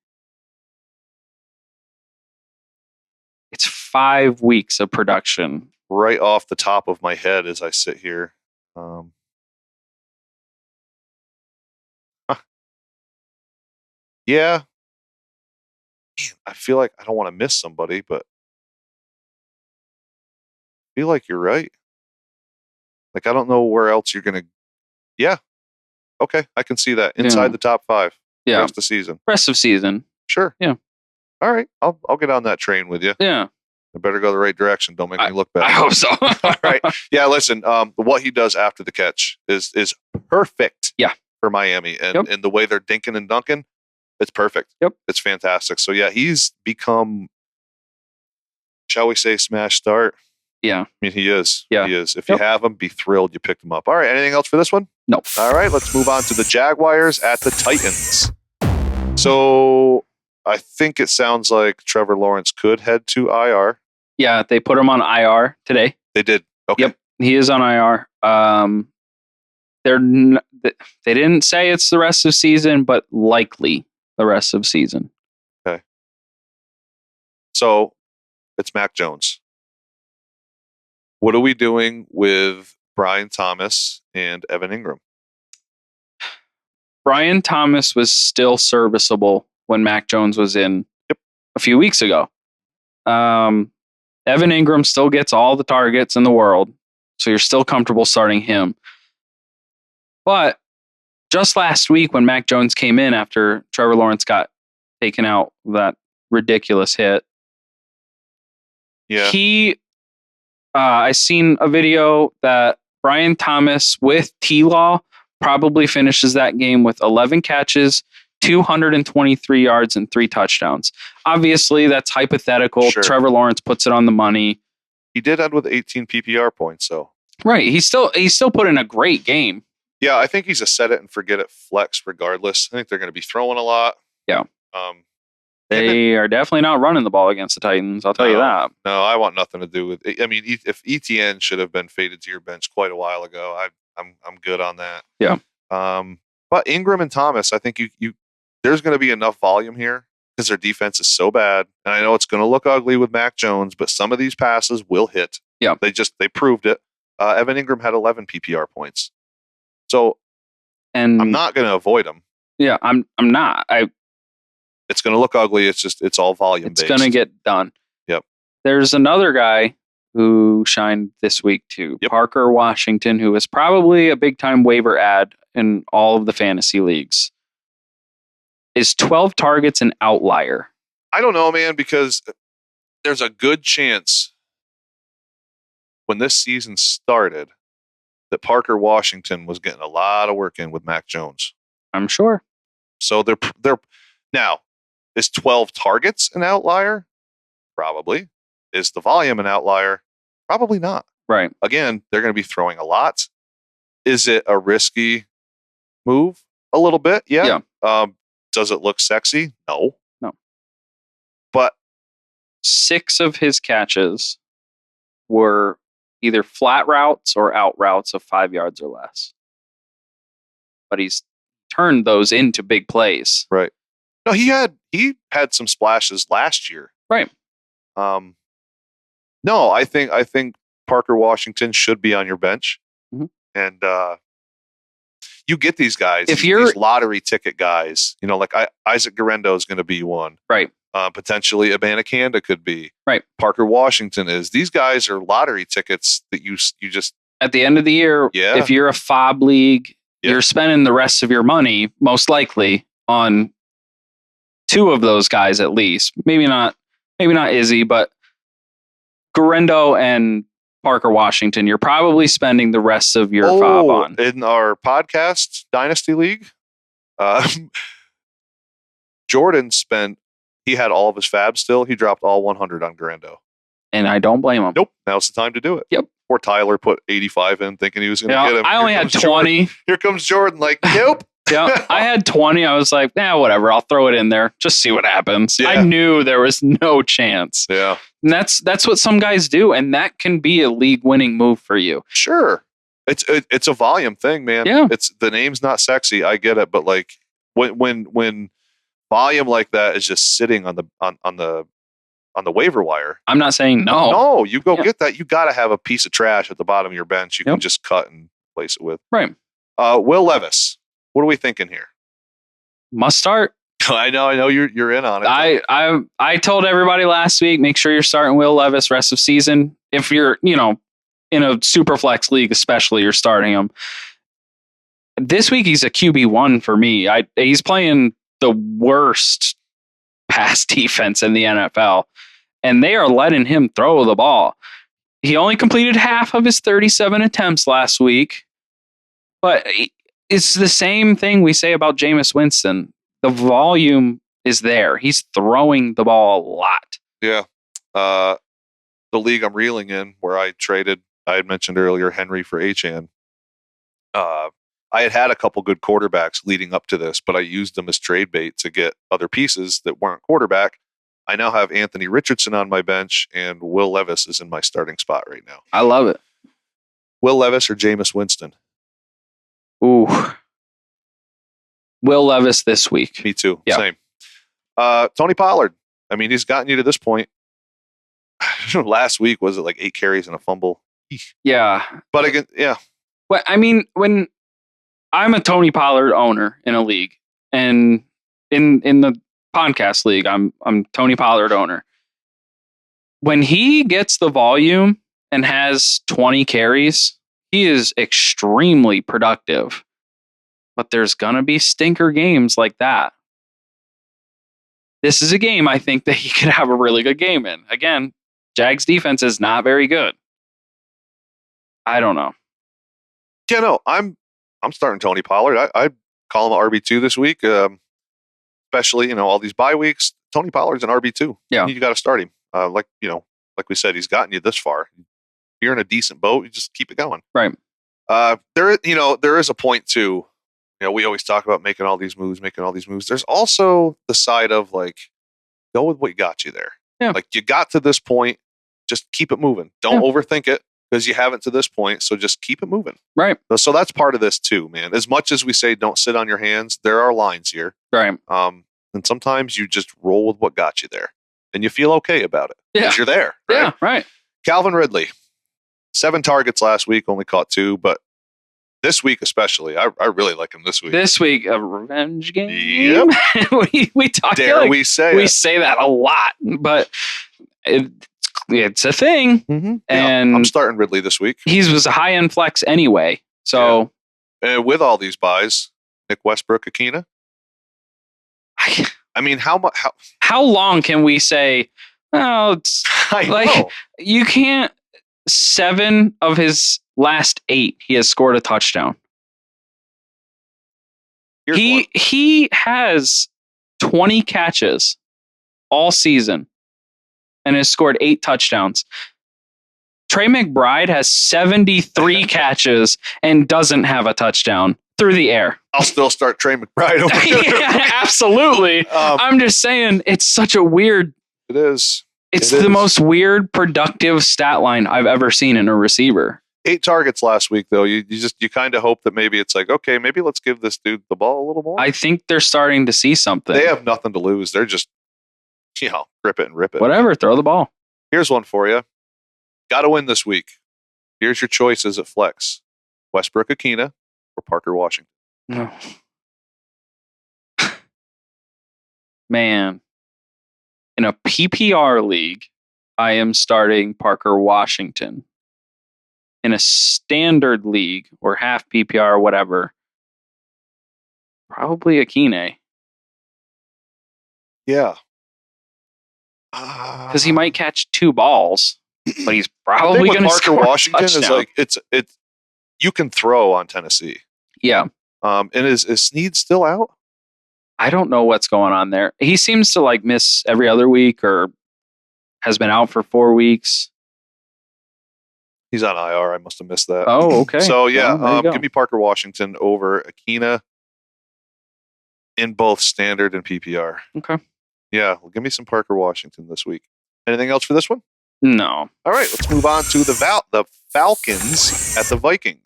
5 weeks of production. Right off the top of my head as I sit here. Yeah. I feel like I don't want to miss somebody, but I feel like you're right. Like, I don't know where else you're going to. Yeah. Okay. I can see that. Inside the top 5. Yeah. Rest of the season. Rest of season. Sure. Yeah. All right. I'll get on that train with you. Yeah. I better go the right direction. Don't make me look bad. I hope so. All right. Yeah, listen, what he does after the catch is perfect for Miami. And the way they're dinking and dunking, it's perfect. Yep. It's fantastic. So, yeah, he's become, shall we say, smash start. Yeah. I mean, he is. Yeah. He is. If you have him, be thrilled you picked him up. All right. Anything else for this one? No. All right. Let's move on to the Jaguars at the Titans. So, I think it sounds like Trevor Lawrence could head to IR. Yeah, they put him on IR today. They did. Okay. Yep, he is on IR. They didn't say it's the rest of season, but likely the rest of season. Okay. So it's Mac Jones. What are we doing with Brian Thomas and Evan Ingram? Brian Thomas was still serviceable when Mac Jones was in a few weeks ago. Evan Ingram still gets all the targets in the world, so you're still comfortable starting him. But just last week when Mac Jones came in after Trevor Lawrence got taken out that ridiculous hit, I seen a video that Brian Thomas with T-Law probably finishes that game with 11 catches, 223 yards and 3 touchdowns. Obviously, that's hypothetical. Sure. Trevor Lawrence puts it on the money. He did end with 18 PPR points, so right. He's still put in a great game. Yeah, I think he's a set it and forget it flex regardless. I think they're going to be throwing a lot. Yeah. They are definitely not running the ball against the Titans. I'll tell you that. No, I want nothing to do with it. I mean, if ETN should have been faded to your bench quite a while ago, I'm good on that. Yeah. But Ingram and Thomas, I think you there's going to be enough volume here because their defense is so bad. And I know it's going to look ugly with Mac Jones, but some of these passes will hit. Yeah. They proved it. Evan Ingram had 11 PPR points. So I'm not going to avoid him. Yeah, I'm not. It's going to look ugly. It's all volume based. It's going to get done. Yep. There's another guy who shined this week too. Yep. Parker Washington, who is probably a big time waiver ad in all of the fantasy leagues. Is 12 targets an outlier? I don't know, man, because there's a good chance when this season started that Parker Washington was getting a lot of work in with Mac Jones. I'm sure. So they're now, is 12 targets an outlier? Probably. Is the volume an outlier? Probably not. Right. Again, they're going to be throwing a lot. Is it a risky move? A little bit, yeah. Does it look sexy? No. But 6 of his catches were either flat routes or out routes of 5 yards or less. But he's turned those into big plays. Right. No, he had some splashes last year. Right. No, I think Parker Washington should be on your bench. Mm-hmm. And you get these guys, if you're these lottery ticket guys, like Isaac Guerrero is going to be one. Right. Potentially Abanikanda could be. Right. Parker Washington is. These guys are lottery tickets that you just at the end of the year, if you're a FOB league, you're spending the rest of your money most likely on 2 of those guys at least. Maybe not Izzy, but Guerrero and Parker Washington, you're probably spending the rest of your FOB on. In our podcast Dynasty League, Jordan he had all of his fab still. He dropped all 100 on Guerrero. And I don't blame him. Nope. Now's the time to do it. Yep. Poor Tyler put 85 in thinking he was going to get him. I only had 20. Here comes Jordan like, nope. Yeah, I had 20. I was like, whatever. I'll throw it in there. Just see what happens. Yeah. I knew there was no chance. Yeah. And that's what some guys do. And that can be a league winning move for you. Sure. It's a volume thing, man. Yeah. The name's not sexy. I get it. But like when volume like that is just sitting on the on the waiver wire. I'm not saying no. No, you go get that. You got to have a piece of trash at the bottom of your bench. You can just cut and replace it with. Right. Will Levis. What are we thinking here? Must start. I know you're in on it. I told everybody last week, make sure you're starting Will Levis rest of season. If you're, in a super flex league, especially, you're starting him. This week he's a QB1 for me. He's playing the worst pass defense in the NFL, and they are letting him throw the ball. He only completed half of his 37 attempts last week, but it's the same thing we say about Jameis Winston. The volume is there. He's throwing the ball a lot. Yeah. The league I'm reeling in, where I had mentioned earlier, Henry for Achane. I had a couple good quarterbacks leading up to this, but I used them as trade bait to get other pieces that weren't quarterback. I now have Anthony Richardson on my bench, and Will Levis is in my starting spot right now. I love it. Will Levis or Jameis Winston? Ooh. Will Levis this week. Me too. Yeah. Same. Tony Pollard. I mean, he's gotten you to this point. Last week, was it like 8 carries and a fumble? Yeah. But again, yeah. Well, I mean, when I'm a Tony Pollard owner in a league, and in the podcast league, I'm Tony Pollard owner. When he gets the volume and has 20 carries, he is extremely productive. But there's gonna be stinker games like that. This is a game I think that he could have a really good game in. Again, Jags defense is not very good. I don't know. Yeah, no, I'm starting Tony Pollard. I call him RB2 this week, especially all these bye weeks. Tony Pollard's an RB2. Yeah, you got to start him. Like we said, he's gotten you this far. If you're in a decent boat, you just keep it going. Right. There is a point too. We always talk about making all these moves. There's also the side of go with what got you there. Yeah. Like you got to this point, just keep it moving. Don't overthink it, because you haven't to this point. So just keep it moving. Right. So that's part of this too, man. As much as we say don't sit on your hands, there are lines here. Right. And sometimes you just roll with what got you there, and you feel okay about it because you're there. Right? Yeah. Right. Calvin Ridley, 7 targets last week, only caught 2, but this week especially, I really like him this week. This week, a revenge game. Yep. we talk. We say that a lot, but it's a thing. Mm-hmm. And I'm starting Ridley this week. He was a high end flex anyway. So with all these buys, Nick Westbrook, Akina. I mean, how long can we say? Oh, it's know. You can't. 7 of his last 8, he has scored a touchdown. He has 20 catches all season and has scored 8 touchdowns. Trey McBride has 73 catches and doesn't have a touchdown through the air. I'll still start Trey McBride over Yeah, absolutely. I'm just saying, it's such a weird. It is. It's the most weird productive stat line I've ever seen in a receiver. 8 targets last week, though. You kind of hope that maybe it's okay, maybe let's give this dude the ball a little more. I think they're starting to see something. They have nothing to lose. They're just, grip it and rip it. Whatever, throw the ball. Here's one for you. Got to win this week. Here's your choices at flex: Westbrook Akina or Parker Washington. No. Man. In a PPR league, I am starting Parker Washington. In a standard league or half PPR or whatever, probably Akine. Yeah. Because he might catch 2 balls, but he's probably going to score Parker Washington a touchdown. is it's you can throw on Tennessee. Yeah. And is Snead still out? I don't know what's going on there. He seems to miss every other week or has been out for 4 weeks. He's on IR. I must have missed that. Oh, okay. So yeah, give me Parker Washington over Akina in both standard and PPR. Okay. Yeah, well, give me some Parker Washington this week. Anything else for this one? No. All right, let's move on to the Falcons at the Vikings.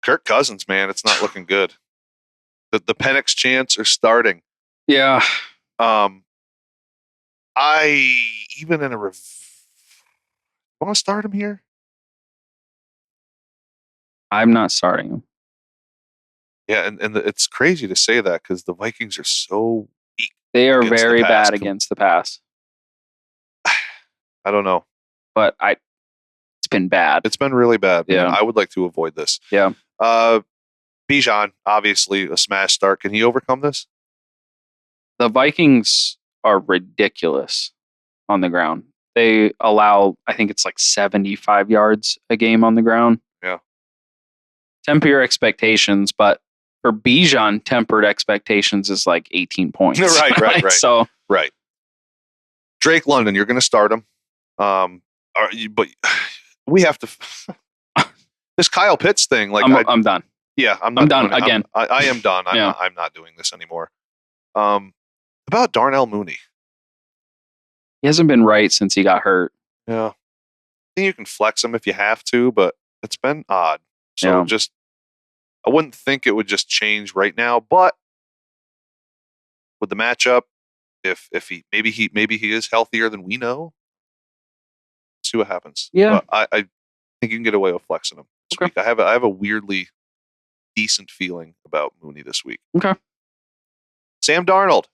Kirk Cousins, man, it's not looking good. The Penix chants are starting. Yeah. even in a want to start him here? I'm not starting him. Yeah, and it's crazy to say that because the Vikings are so weak. They are very bad against the pass. I don't know. But it's been bad. It's been really bad. Yeah. Man. I would like to avoid this. Yeah. Bijan, obviously a smash start. Can he overcome this? The Vikings are ridiculous on the ground. They allow, I think it's like 75 yards a game on the ground. Yeah. Temper your expectations, but for Bijan, tempered expectations is like 18 points. Right. So, right. Drake London, you're going to start him. But we have to. This Kyle Pitts thing, like I'm done. Yeah, I'm done again. I am done. I'm not doing this anymore. About Darnell Mooney. He hasn't been right since he got hurt. Yeah, I think you can flex him if you have to, but it's been odd. So I wouldn't think it would just change right now, but with the matchup, if he maybe he is healthier than we know. See what happens. Yeah, but I think you can get away with flexing him this week. I have a weirdly decent feeling about Mooney this week. Okay. Sam Darnold.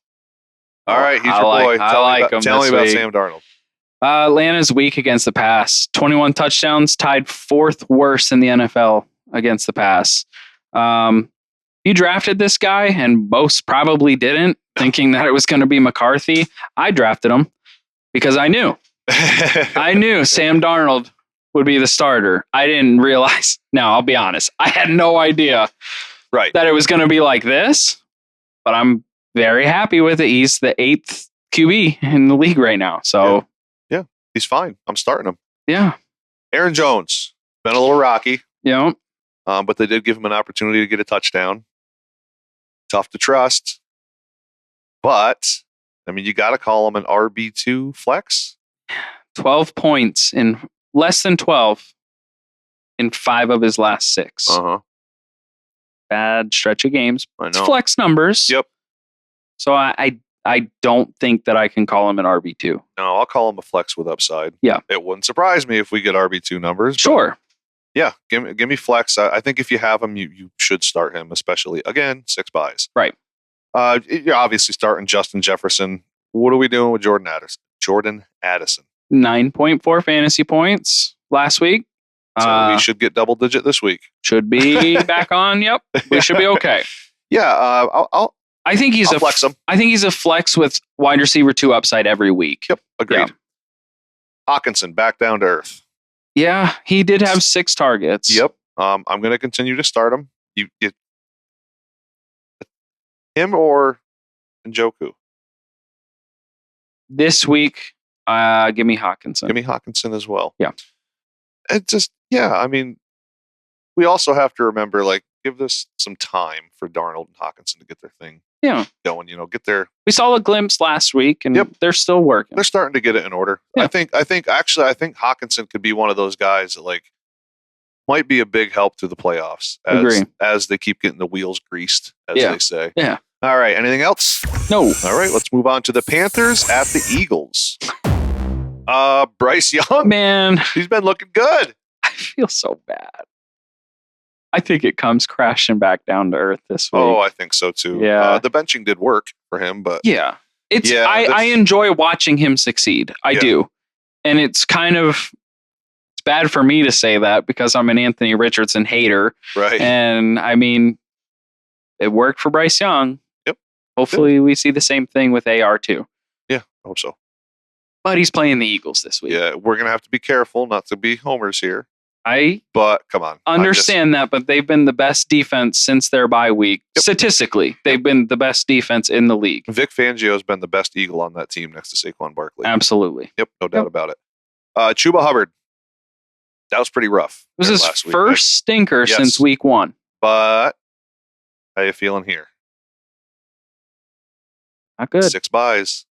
All right, he's your boy. Tell me about Sam Darnold. Atlanta's weak against the pass. 21 touchdowns, tied 4th worst in the NFL against the pass. You drafted this guy, and most probably didn't, thinking that it was going to be McCarthy. I drafted him because I knew. I knew Sam Darnold would be the starter. I didn't realize. Now, I'll be honest. I had no idea that it was going to be like this, but I'm very happy with it. He's the 8th QB in the league right now. So yeah, he's fine. I'm starting him. Yeah. Aaron Jones, been a little rocky. Yeah. But they did give him an opportunity to get a touchdown. Tough to trust. But, I mean, you got to call him an RB2 flex. 12 points in less than 12 in 5 of his last 6. Bad stretch of games. I know. It's flex numbers. Yep. So I don't think that I can call him an RB2. No, I'll call him a flex with upside. Yeah. It wouldn't surprise me if we get RB2 numbers. Sure. Yeah, give me flex. I think if you have him, you should start him, especially, again, 6 buys. Right. You're obviously starting Justin Jefferson. What are we doing with Jordan Addison? 9.4 fantasy points last week. So we should get double digit this week. Should be back on. Yep. We should be okay. Yeah. I think he's I'll flex him. I think he's a flex with wide receiver 2 upside every week. Yep. Agreed. Yeah. Hawkinson back down to earth. Yeah, he did have 6 targets. Yep. I'm going to continue to start him. Him or Njoku? This week, give me Hawkinson. Give me Hawkinson as well. Yeah. It just, I mean, we also have to remember, like, give this some time for Darnold and Hawkinson to get their thing going, get their... We saw a glimpse last week, and they're still working. They're starting to get it in order. Yeah. I think Hawkinson could be one of those guys that, like, might be a big help through the playoffs as they keep getting the wheels greased, as they say. Yeah. All right. Anything else? No. All right. Let's move on to the Panthers at the Eagles. Bryce Young. Man. He's been looking good. I feel so bad. I think it comes crashing back down to earth this week. Oh, I think so too. Yeah. The benching did work for him, but yeah. I enjoy watching him succeed. I do. And it's bad for me to say that because I'm an Anthony Richardson hater. Right. And I mean, it worked for Bryce Young. Yep. Hopefully we see the same thing with AR too. Yeah, I hope so. But he's playing the Eagles this week. Yeah, we're going to have to be careful not to be homers here. But come on. Understand that, but they've been the best defense since their bye week. Yep. Statistically, they've been the best defense in the league. Vic Fangio's been the best Eagle on that team next to Saquon Barkley. Absolutely. Yep, no doubt about it. Chuba Hubbard. That was pretty rough. It was his first stinker since week 1. But how you feeling here? Not good. 6 buys.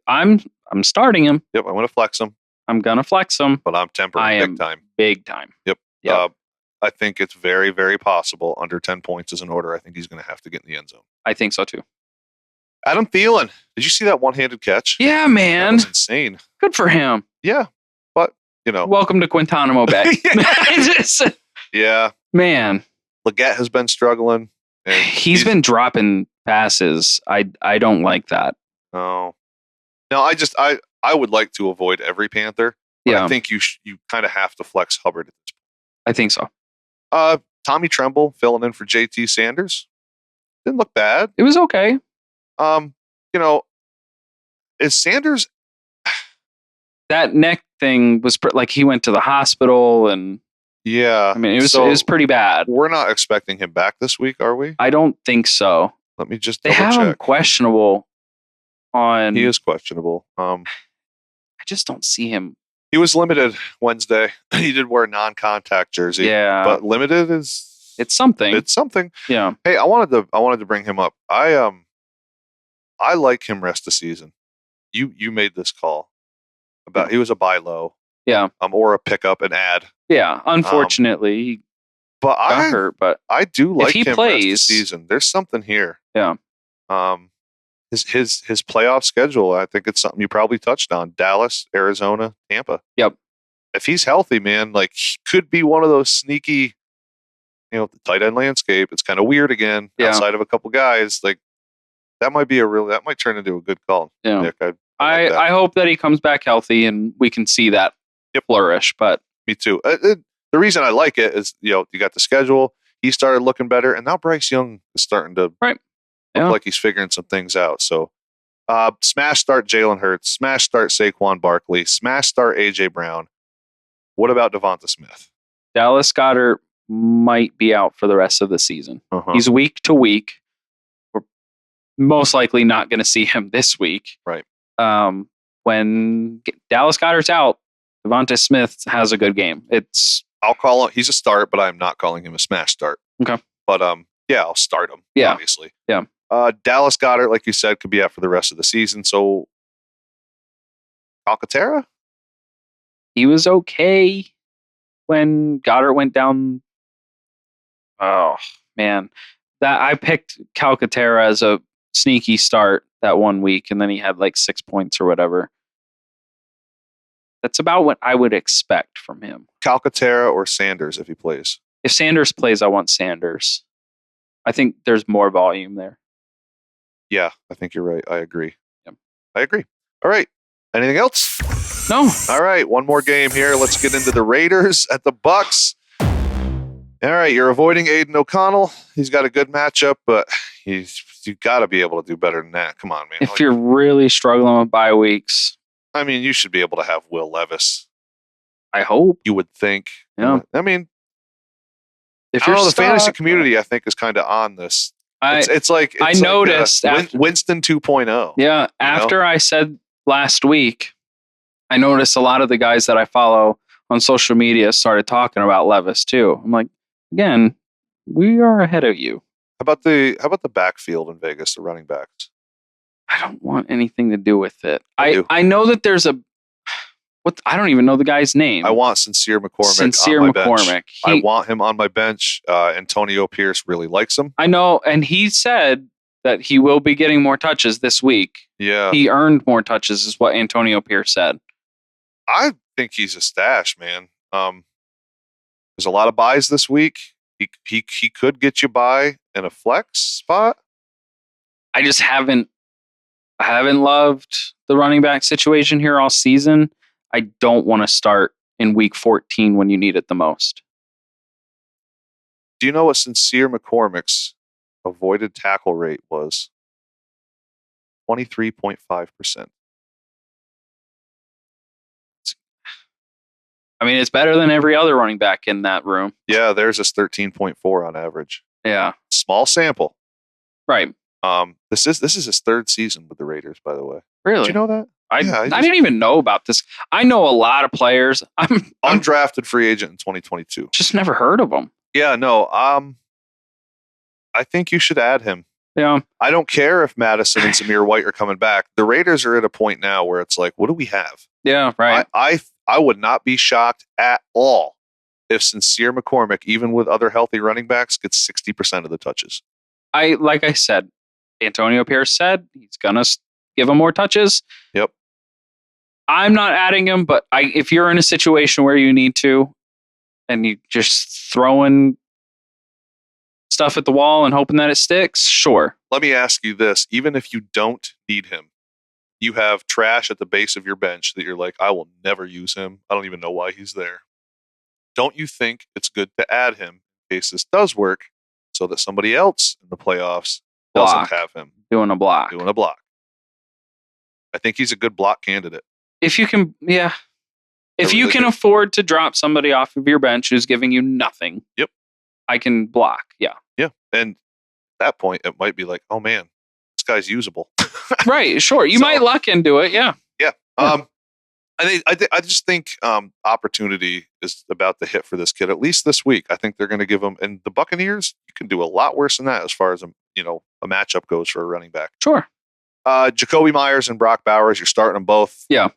I'm starting him. Yep, I'm going to flex him. I'm going to flex him. But I'm tempering big time. Big time. Yep. I think it's very, very possible under 10 points is in order. I think he's going to have to get in the end zone. I think so too. Adam Thielen. Did you see that one-handed catch? Yeah, man. That was insane. Good for him. Yeah, but welcome to Guantanamo Bay. Yeah, man. Leggett has been struggling. And he's been dropping passes. I don't like that. No, I would like to avoid every Panther. Yeah, I think you kind of have to flex Hubbard. I think so. Tommy Tremble filling in for JT Sanders didn't look bad. It was okay. Is Sanders that neck thing was like he went to the hospital and yeah. I mean, it was pretty bad. We're not expecting him back this week, are we? I don't think so. Let me just they have him questionable. He is questionable. I just don't see him. He was limited Wednesday. He did wear a non-contact jersey. Yeah, but limited it's something. It's something. Yeah. Hey, I wanted to bring him up. I like him rest of the season. You made this call about he was a buy low. Yeah. Or a pickup, an ad. Yeah. Unfortunately, he got hurt. But I do like if he him plays rest of the season. There's something here. Yeah. His playoff schedule, I think it's something you probably touched on. Dallas, Arizona, Tampa. Yep. If he's healthy, man, like he could be one of those sneaky, the tight end landscape. It's kind of weird again, outside of a couple guys. Like that might turn into a good call. Yeah. Nick, I hope that he comes back healthy and we can see that flourish. But me too. The reason I like it is, you got the schedule. He started looking better, and now Bryce Young is starting to look like he's figuring some things out. So, smash start Jalen Hurts, smash start Saquon Barkley, smash start AJ Brown. What about Devonta Smith? Dallas Goedert might be out for the rest of the season. He's week to week. We're most likely not going to see him this week. Right. When Dallas Goedert's out, Devonta Smith has a good game. I'll call him. He's a start, but I'm not calling him a smash start. Okay. But I'll start him. Yeah. Obviously. Yeah. Dallas Goedert, like you said, could be out for the rest of the season. So, Calcaterra? He was okay when Goddard went down. Oh man, that I picked Calcaterra as a sneaky start that 1 week, and then he had like 6 points or whatever. That's about what I would expect from him. Calcaterra or Sanders if he plays. If Sanders plays, I want Sanders. I think there's more volume there. Yeah, I think you're right. I agree. Yep. I agree. All right. Anything else? No. All right. One more game here. Let's get into the Raiders at the Bucs. All right. You're avoiding Aiden O'Connell. He's got a good matchup, but you got to be able to do better than that. Come on, man. If you're really struggling with bye weeks. I mean, you should be able to have Will Levis. I hope. You would think. Yeah. I mean, if you're the fantasy community, I think, is kind of on this. It's like I noticed Winston 2.0. Yeah. After I said last week, I noticed a lot of the guys that I follow on social media started talking about Levis too. I'm like, again, we are ahead of you. How about the backfield in Vegas, the running backs? I don't want anything to do with it. I know that there's I don't even know the guy's name. I want Sincere McCormick. Bench. I want him on my bench. Antonio Pierce really likes him. I know, and he said that he will be getting more touches this week. Yeah. He earned more touches is what Antonio Pierce said. I think he's a stash, man. There's a lot of buys this week. He could get you by in a flex spot. I just haven't loved the running back situation here all season. I don't want to start in week 14 when you need it the most. Do you know what Sincere McCormick's avoided tackle rate was? 23.5%. I mean, it's better than every other running back in that room. Yeah, theirs is 13.4 on average. Yeah. Small sample. Right. This is his third season with the Raiders, by the way. Really? Did you know that? I didn't even know about this. I know a lot of players. I'm undrafted free agent in 2022. Just never heard of him. Yeah, no. I think you should add him. Yeah. I don't care if Madison and Zamir White are coming back. The Raiders are at a point now where it's like, what do we have? Yeah, right. I would not be shocked at all if Sincere McCormick, even with other healthy running backs, gets 60% of the touches. Like I said, Antonio Pierce said he's going to give him more touches. Yep. I'm not adding him, but if you're in a situation where you need to, and you just throwing stuff at the wall and hoping that it sticks, sure. Let me ask you this. Even if you don't need him, you have trash at the base of your bench that you're like, I will never use him. I don't even know why he's there. Don't you think it's good to add him in case this does work so that somebody else in the playoffs doesn't have him? Doing a block. I think he's a good block candidate. If you can, yeah. If you can afford to drop somebody off of your bench who's giving you nothing, yep, I can block. Yeah. Yeah. And at that point, it might be like, oh man, this guy's usable. Right. Sure. You might luck into it. Yeah. Yeah. I just think opportunity is about to hit for this kid, at least this week. I think they're going to give him, and the Buccaneers, you can do a lot worse than that as far as a matchup goes for a running back. Sure. Jacoby Myers and Brock Bowers, you're starting them both. Yeah.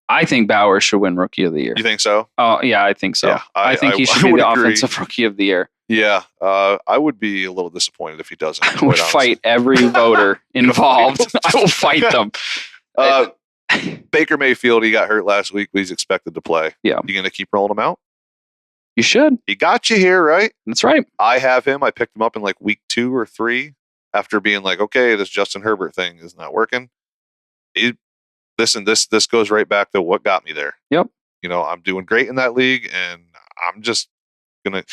I think Bowers should win Rookie of the Year. You think so? Oh, yeah, I think so. Yeah, I think he should be the offensive Rookie of the Year. Yeah, I would be a little disappointed if he doesn't. I would fight every voter involved. I will fight them. Baker Mayfield, he got hurt last week, but he's expected to play. Yeah. You going to keep rolling him out? You should. He got you here, right? That's right. I have him. I picked him up in like week 2 or 3 after being like, okay, this Justin Herbert thing is not working. This goes right back to what got me there. Yep. I'm doing great in that league, and I'm just gonna.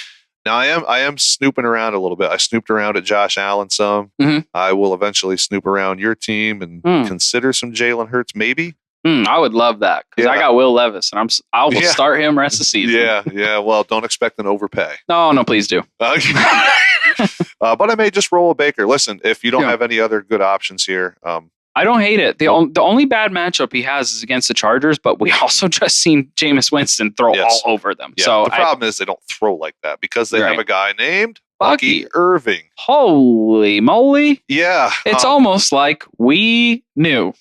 Now I am snooping around a little bit. I snooped around at Josh Allen some. Mm-hmm. I will eventually snoop around your team and consider some Jalen Hurts maybe. I would love that because I got Will Levis, and I will start him rest of the season. Yeah. Well, don't expect an overpay. No, please do. But I may just roll a Baker. Listen, if you don't have any other good options here, I don't hate it. The only bad matchup he has is against the Chargers, but we also just seen Jameis Winston throw all over them. Yeah, so the problem is they don't throw like that because they have a guy named Bucky Irving. Holy moly. Yeah. It's almost like we knew.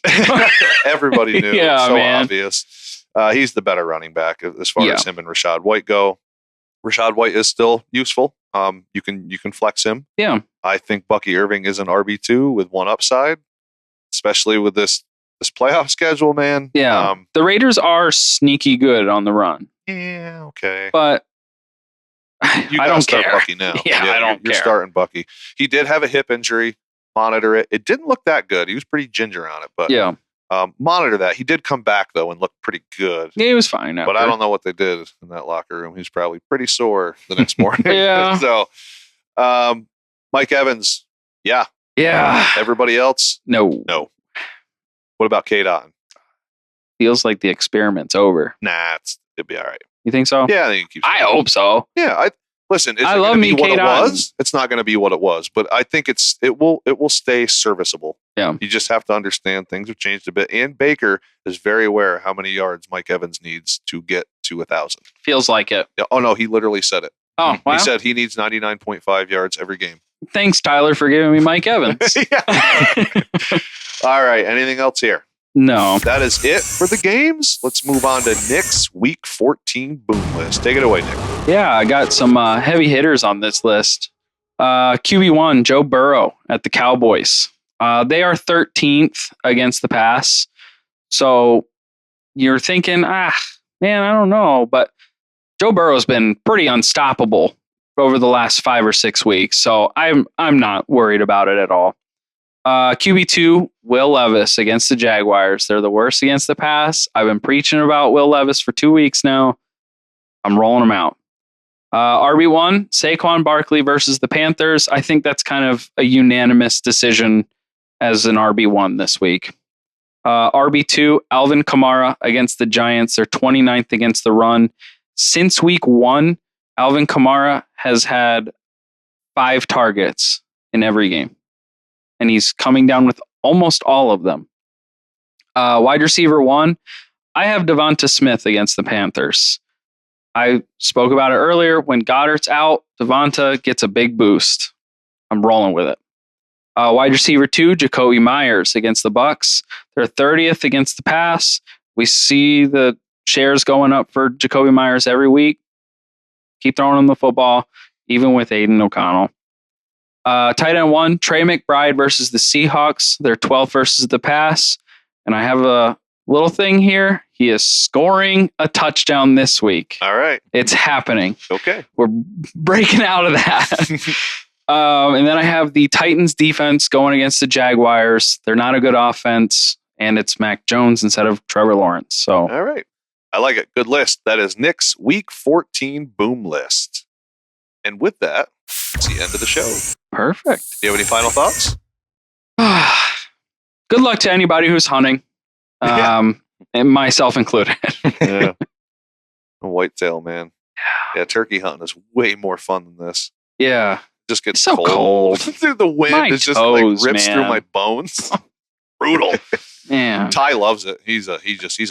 Everybody knew. Yeah, so man. Obvious. He's the better running back as far as him and Rachaad White go. Rachaad White is still useful. You can flex him. Yeah. I think Bucky Irving is an RB2 with one upside, especially with this playoff schedule, man. Yeah. The Raiders are sneaky good on the run. Yeah, okay. But I don't start care. Bucky now. Yeah, I don't care. You're starting Bucky. He did have a hip injury. Monitor it. It didn't look that good. He was pretty ginger on it, but monitor that. He did come back though and look pretty good. Yeah, he was fine. But I don't know what they did in that locker room. He was probably pretty sore the next morning. Yeah. So, Mike Evans. Yeah. Everybody else? No. What about K-Dot? Feels like the experiment's over. Nah, it'd be all right. You think so? Yeah, I think it keeps. I hope so. Yeah, listen. I love me what K-Dot. it was. It's not going to be what it was, but I think it will stay serviceable. Yeah. You just have to understand things have changed a bit, and Baker is very aware of how many yards Mike Evans needs to get to 1,000. Feels like it. Yeah, oh no, he literally said it. Oh, wow. He said he needs 99.5 yards every game. Thanks, Tyler, for giving me Mike Evans. All right. Anything else here? No. That is it for the games. Let's move on to Nick's Week 14 boom list. Take it away, Nick. Yeah, I got some heavy hitters on this list. QB1, Joe Burrow at the Cowboys. They are 13th against the pass. So you're thinking, man, I don't know. But Joe Burrow's been pretty unstoppable over the last 5 or 6 weeks. So I'm not worried about it at all. QB2, Will Levis against the Jaguars. They're the worst against the pass. I've been preaching about Will Levis for 2 weeks now. I'm rolling them out. RB1, Saquon Barkley versus the Panthers. I think that's kind of a unanimous decision as an RB1 this week. RB2, Alvin Kamara against the Giants. They're 29th against the run. Since week 1, Alvin Kamara has had 5 targets in every game. And he's coming down with almost all of them. Wide receiver 1, I have Devonta Smith against the Panthers. I spoke about it earlier. When Goddard's out, Devonta gets a big boost. I'm rolling with it. Wide receiver 2, Jacoby Myers against the Bucs. They're 30th against the pass. We see the shares going up for Jacoby Myers every week. Keep throwing him the football, even with Aiden O'Connell. Tight end 1, Trey McBride versus the Seahawks. They're 12 versus the pass. And I have a little thing here. He is scoring a touchdown this week. All right. It's happening. Okay. We're breaking out of that. And then I have the Titans defense going against the Jaguars. They're not a good offense. And it's Mac Jones instead of Trevor Lawrence. So, all right. I like it. Good list. That is Nick's Week 14 boom list. And with that, it's the end of the show. Perfect. Do you have any final thoughts? Good luck to anybody who's hunting, and myself included. Yeah. A whitetail, man. Yeah, turkey hunting is way more fun than this. Yeah. Just gets so cold. Dude, the wind My is just toes, like rips man. through my bones. Brutal. Yeah. Ty loves it. He's a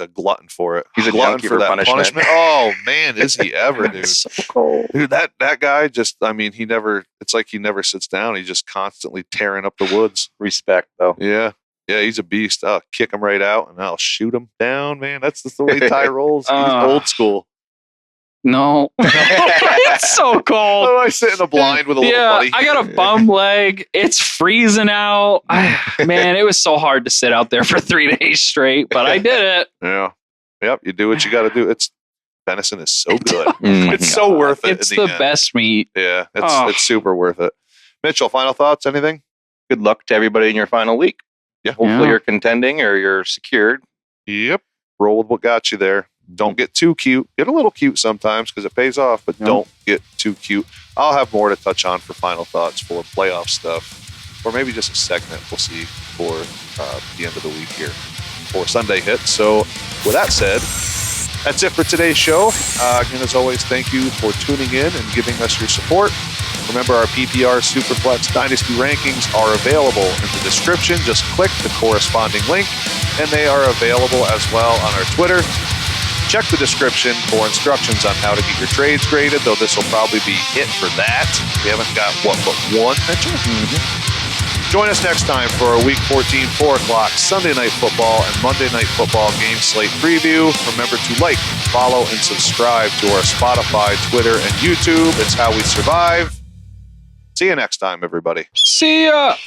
glutton for it. He's a glutton junkie for punishment. Oh man, is he ever, dude? It's so cold. Dude, that guy just, I mean, it's like he never sits down. He's just constantly tearing up the woods. Respect, though. Yeah. Yeah, he's a beast. I'll kick him right out and I'll shoot him down, man. That's just the way Ty rolls. He's old school. No. It's so cold. Oh, I sit in a blind with a little buddy. I got a bum leg. It's freezing out. Man, it was so hard to sit out there for 3 days straight, but I did it. Yeah. Yep, you do what you got to do. Venison is so good. Mm. It's so worth it. It's in the the end. best meat. Yeah, it's super worth it. Mitchell, final thoughts? Anything? Good luck to everybody in your final week. Yeah. Hopefully Yeah. you're contending or you're secured. Yep. Roll with what got you there. Don't get too cute. Get a little cute sometimes because it pays off, but don't get too cute. I'll have more to touch on for final thoughts for playoff stuff, or maybe just a segment. We'll see for the end of the week here for Sunday hit. So with that said, that's it for today's show. Again, as always, thank you for tuning in and giving us your support. Remember, our PPR Superflex Dynasty rankings are available in the description. Just click the corresponding link, and they are available as well on our Twitter. Check the description for instructions on how to get your trades graded, though this will probably be it for that. We haven't got, but one, Mitchell? Mm-hmm. Join us next time for our Week 14, 4 o'clock Sunday Night Football and Monday Night Football game slate preview. Remember to like, follow, and subscribe to our Spotify, Twitter, and YouTube. It's how we survive. See you next time, everybody. See ya.